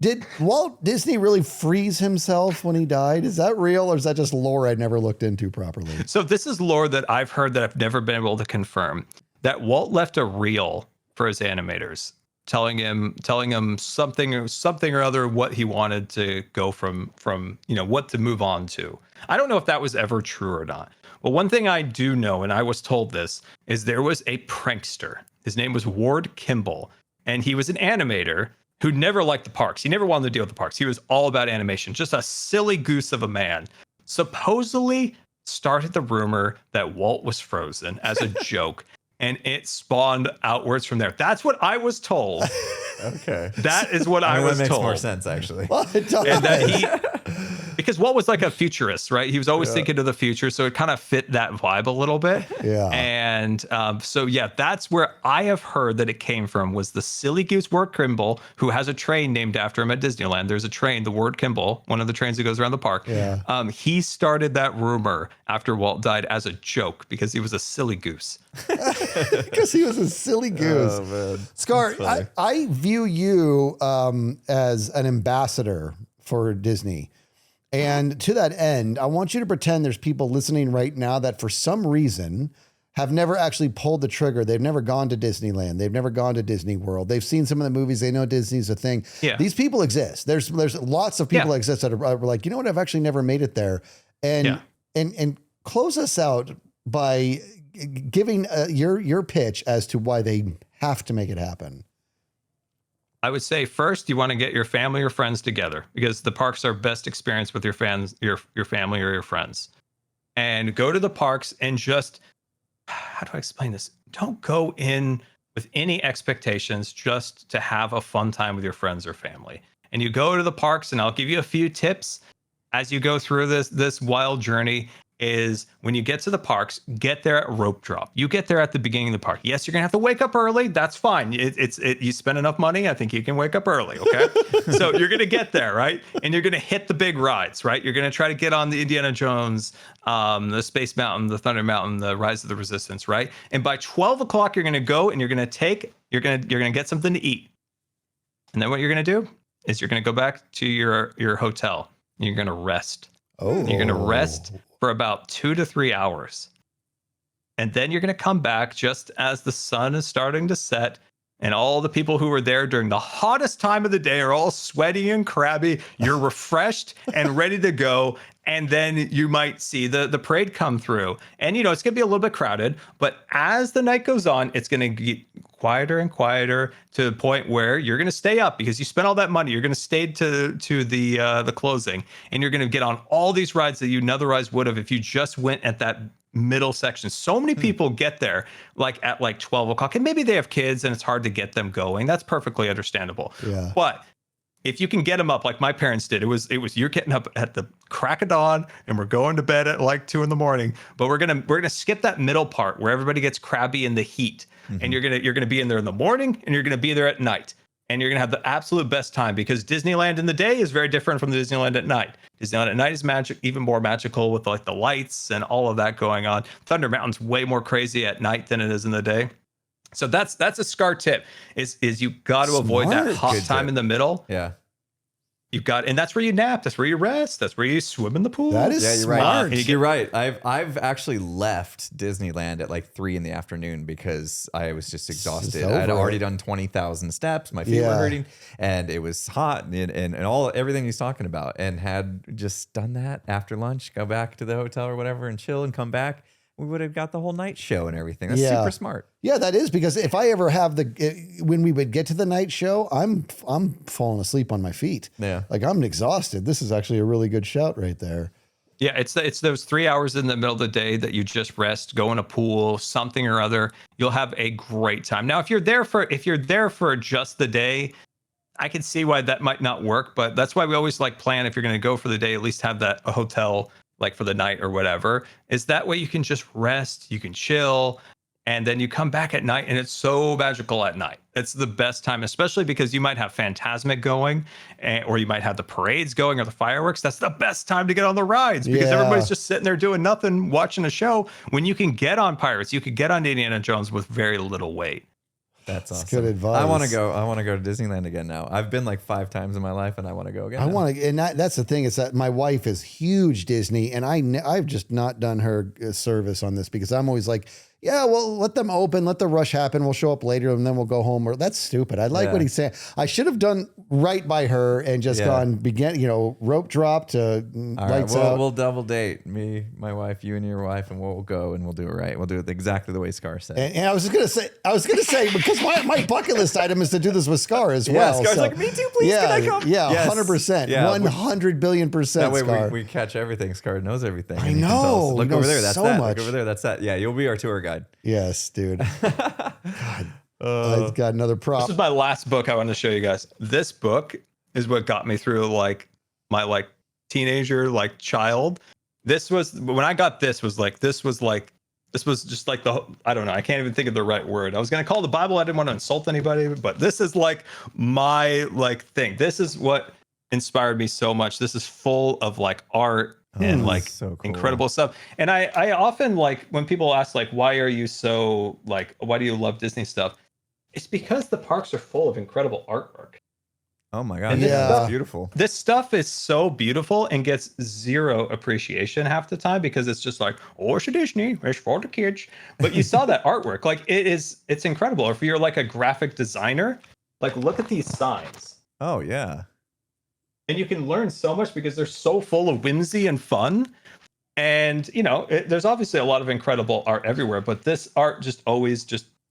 Did Walt Disney really freeze himself when he died? Is that real, or is that just lore I never looked into properly? So this is lore that I've heard that I've never been able to confirm, that Walt left a reel for his animators, telling him something or other, what he wanted to go from, you know, what to move on to. I don't know if that was ever true or not. But one thing I do know, and I was told this, is there was a prankster. His name was Ward Kimball, and he was an animator who never liked the parks. He never wanted to deal with the parks. He was all about animation, just a silly goose of a man. Supposedly started the rumor that Walt was frozen as a joke, and it spawned outwards from there. That's what I was told. Okay. That is what I was that makes told. more sense, actually. Well, it does. And that because Walt was like a futurist, right? He was always thinking to the future, so it kind of fit that vibe a little bit. Yeah. And so yeah, that's where I have heard that it came from, was the silly goose Ward Kimball, who has a train named after him at Disneyland. There's a train, the Ward Kimball, one of the trains that goes around the park. Yeah. He started that rumor after Walt died as a joke, because he was a silly goose. Because he was a silly goose. Oh, man. Scar, I view you as an ambassador for Disney. And to that end, I want you to pretend there's people listening right now that for some reason have never actually pulled the trigger. They've never gone to Disneyland. They've never gone to Disney World. They've seen some of the movies. They know Disney's a thing. Yeah. These people exist. There's lots of people that exist that are like, you know what? I've actually never made it there. And close us out by giving your pitch as to why they have to make it happen. I would say first, you want to get your family or friends together, because the parks are best experience with your fans, your family or your friends. And go to the parks and just, how do I explain this? Don't go in with any expectations, just to have a fun time with your friends or family. And you go to the parks, and I'll give you a few tips as you go through this wild journey. Is when you get to the parks, get there at rope drop. You get there at the beginning of the park. Yes, you're gonna have to wake up early. That's fine. You spend enough money. I think you can wake up early. Okay, so you're gonna get there, right? And you're gonna hit the big rides, right? You're gonna try to get on the Indiana Jones, the Space Mountain, the Thunder Mountain, the Rise of the Resistance, right? And by 12 o'clock, you're gonna go and you're gonna get something to eat. And then what you're gonna do is you're gonna go back to your hotel. You're going to rest. Oh. You're going to rest for about 2 to 3 hours. And then you're going to come back just as the sun is starting to set. And all the people who were there during the hottest time of the day are all sweaty and crabby. You're refreshed and ready to go. And then you might see the parade come through. And, it's going to be a little bit crowded. But as the night goes on, it's going to get quieter and quieter to the point where you're going to stay up because you spent all that money. You're going to stay to the closing. And you're going to get on all these rides that you otherwise would have if you just went at that middle section. So many people get there at 12 o'clock, and maybe they have kids and it's hard to get them going. That's perfectly understandable. Yeah. But if you can get them up like my parents did, it was you're getting up at the crack of dawn and we're going to bed at 2 a.m. But we're gonna skip that middle part where everybody gets crabby in the heat. And you're gonna be in there in the morning and you're gonna be there at night. And you're going to have the absolute best time because Disneyland in the day is very different from the Disneyland at night. Disneyland at night is even more magical with the lights and all of that going on. Thunder Mountain's way more crazy at night than it is in the day. So that's a Scar tip is you got to avoid that hot time in the middle. Yeah. And that's where you nap. That's where you rest. That's where you swim in the pool. That is smart. You're right. I've actually left Disneyland at 3 p.m. because I was just exhausted. I had already done 20,000 steps. My feet were hurting, and it was hot, and everything he's talking about. And had just done that after lunch, go back to the hotel or whatever, and chill, and come back. We would have got the whole night show and everything. That's super smart. Yeah, that is, because if I ever have when we would get to the night show, I'm falling asleep on my feet. Yeah. I'm exhausted. This is actually a really good shout right there. Yeah, it's those 3 hours in the middle of the day that you just rest, go in a pool, something or other. You'll have a great time. Now, if you're there for just the day, I can see why that might not work, but that's why we always plan if you're going to go for the day, at least have a hotel for the night or whatever. Is that way you can just rest, you can chill, and then you come back at night, and it's so magical at night. It's the best time, especially because you might have Phantasmic going, or you might have the parades going or the fireworks. That's the best time to get on the rides because everybody's just sitting there doing nothing, watching a show, when you can get on Pirates, you could get on Indiana Jones with very little weight. That's awesome. Good advice. I want to go to Disneyland again now. I've been 5 times in my life, and I want to go again. And that's the thing, is that my wife is huge Disney, and I've just not done her a service on this because I'm always like, yeah, well, let them open, let the rush happen. We'll show up later and then we'll go home. Or that's stupid. I like what he's saying. I should have done right by her and just gone rope drop to lights out. We'll double date me, my wife, you and your wife, and we'll go and we'll do it right. We'll do it exactly the way Scar said. And I was gonna say because my bucket list item is to do this with Scar as well. Scar's like, me too, please, can I come? Yeah, yes. 100%, 100 billion percent. That way Scar. we catch everything. Scar knows everything. I know. Look over there. That's so that. much. Look over there. That's that. Yeah, you'll be our tour guide. Yes, dude. God, I've got another prop. This is my last book I want to show you guys. This book is what got me through my teenager child. This was when I got this was just the, I don't know, I can't even think of the right word. I was gonna call the Bible. I didn't want to insult anybody, but this is my thing. This is what inspired me so much. This is full of art and so cool. Incredible stuff. And I often when people ask why are you so why do you love Disney stuff? It's because the parks are full of incredible artwork. Oh my God. And That's beautiful. This stuff is so beautiful and gets zero appreciation half the time because it's just it's Disney, it's for the kids. But you saw that artwork. It's incredible. Or if you're a graphic designer, look at these signs. Oh yeah. And you can learn so much because they're so full of whimsy and fun. And, there's obviously a lot of incredible art everywhere, but this art just always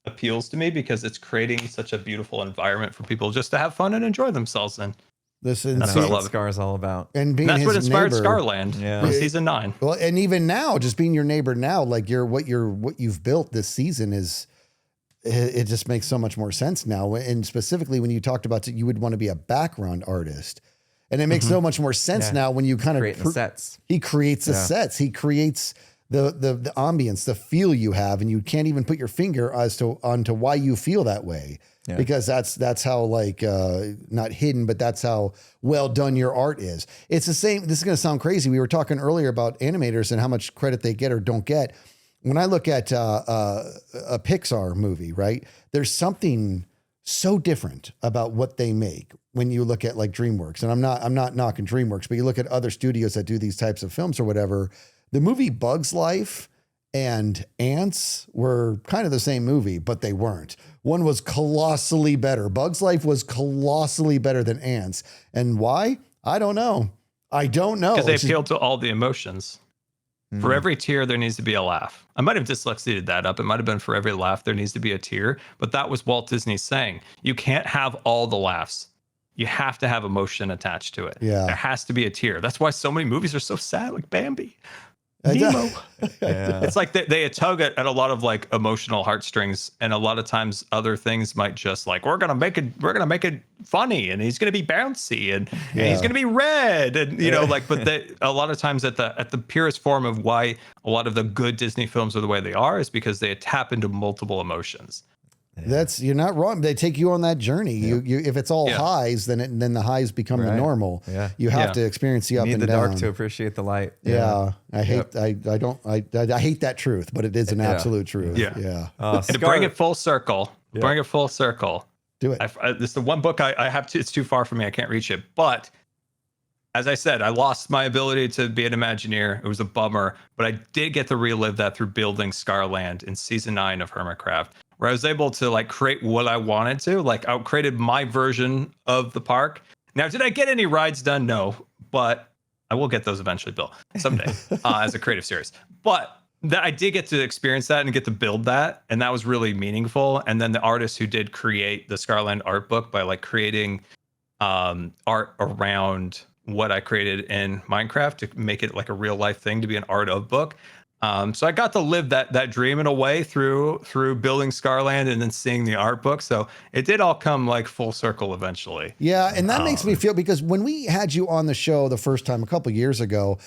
appeals to me because it's creating such a beautiful environment for people just to have fun and enjoy themselves in. That's what I love Scar is all about. And that's what inspired neighbor. Scarland in season 9. Well, and even now, just being your neighbor now, what you've built this season it just makes so much more sense now. And specifically when you talked about you would want to be a background artist. And it makes so much more sense now when you kind of the sets. He creates the sets. He creates the ambience, the feel you have, and you can't even put your finger onto why you feel that way. Yeah. Because that's how not hidden, but that's how well done your art is. It's the same. This is going to sound crazy. We were talking earlier about animators and how much credit they get or don't get. When I look at a Pixar movie, right? There's something so different about what they make when you look at like DreamWorks. And I'm not knocking DreamWorks, but you look at other studios that do these types of films or whatever. The movie Bugs Life and Ants were kind of the same movie, but they weren't. One was colossally better. Bugs Life was colossally better than Ants. And why? I don't know. Because they appeal to all the emotions. For every tear, there needs to be a laugh. I might have dyslexiated that up. It might have been for every laugh, there needs to be a tear. But that was Walt Disney saying, you can't have all the laughs. You have to have emotion attached to it. Yeah. There has to be a tear. That's why so many movies are so sad, like Bambi. Nemo. It's like they tug at a lot of like emotional heartstrings, and a lot of times other things might just like we're gonna make it funny, and he's gonna be bouncy, and he's gonna be red, and you know like. But a lot of times at the purest form of why a lot of the good Disney films are the way they are is because they tap into multiple emotions. You're not wrong. They take you on that journey. You if it's all highs, then the highs become the normal. Yeah. You have to experience the up and down. You need the dark to appreciate the light. Yeah. I hate I hate that truth, but it is an absolute truth. Yeah. And to bring it full circle. Bring it full circle. Do it. This is the one book I have to, it's too far for me. I can't reach it. But as I said, I lost my ability to be an Imagineer. It was a bummer, but I did get to relive that through building Scarland in season 9 of Hermitcraft, where I was able to like create what I wanted to. Like I created my version of the park. Now, did I get any rides done? No, but I will get those eventually, Bill, someday as a creative series. But I did get to experience that and get to build that. And that was really meaningful. And then the artist who did create the Scarland art book by like creating art around what I created in Minecraft to make it like a real life thing to be an art of book. So I got to live that dream in a way through building Scarland and then seeing the art book. So it did all come like full circle eventually. Yeah, and that makes me feel, because when we had you on the show the first time a couple of years ago,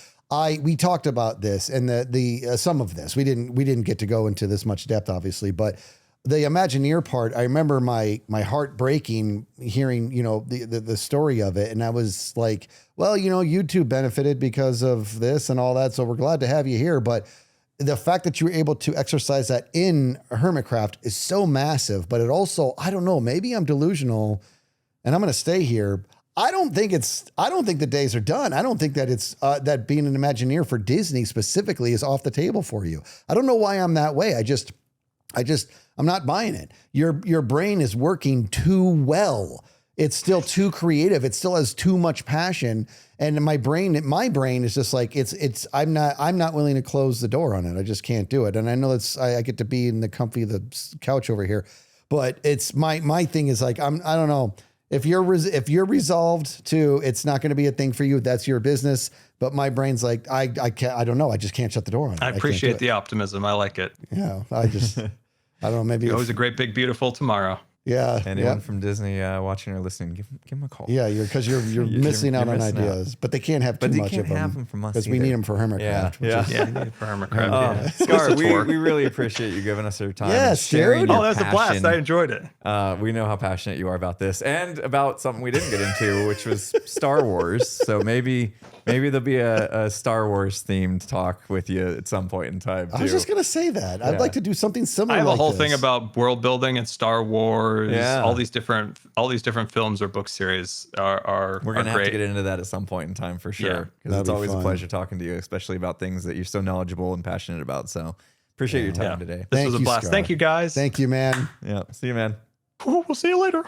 we talked about this and the some of this. We didn't get to go into this much depth, obviously, but the Imagineer part, I remember my heart breaking hearing, the story of it. And I was like, well, YouTube benefited because of this and all that. So we're glad to have you here. But the fact that you were able to exercise that in Hermitcraft is so massive. But it also, I don't know, maybe I'm delusional and I'm going to stay here. I don't think the days are done. I don't think that it's that being an Imagineer for Disney specifically is off the table for you. I don't know why I'm that way. I'm not buying it. Your brain is working too well. It's still too creative. It still has too much passion. And my brain is just like, I'm not willing to close the door on it. I just can't do it. And I know I get to be in the comfy of the couch over here, but it's my thing is like, I don't know if you're resolved to, it's not going to be a thing for you. That's your business. But my brain's like, I don't know. I just can't shut the door on it. I appreciate the optimism. I like it. Yeah. I don't know. Maybe it was a great, big, beautiful tomorrow. Yeah. Anyone from Disney watching or listening, give them a call. Yeah, because you're missing out on ideas, but they can't have too much of them. Have them from us because we need them for Hermitcraft. Yeah, we need it for Hermitcraft. Scar, we really appreciate you giving us your time. Yes, sharing dude. your that was a blast. I enjoyed it. We know how passionate you are about this and about something we didn't get into, which was Star Wars. So maybe there'll be a Star Wars themed talk with you at some point in time, too. I was just gonna say that. I'd like to do something similar. I have like a whole this. thing about world building and Star Wars. Yeah. All these different films or book series are We're gonna have great. to get into that at some point in time for sure. Because that'd it's be always fun. a pleasure talking to you, especially about things that you're so knowledgeable and passionate about. So appreciate your time today. This Thank was a you, blast. Scar. Thank you, guys. Thank you, man. Yeah. See you, man. We'll see you later.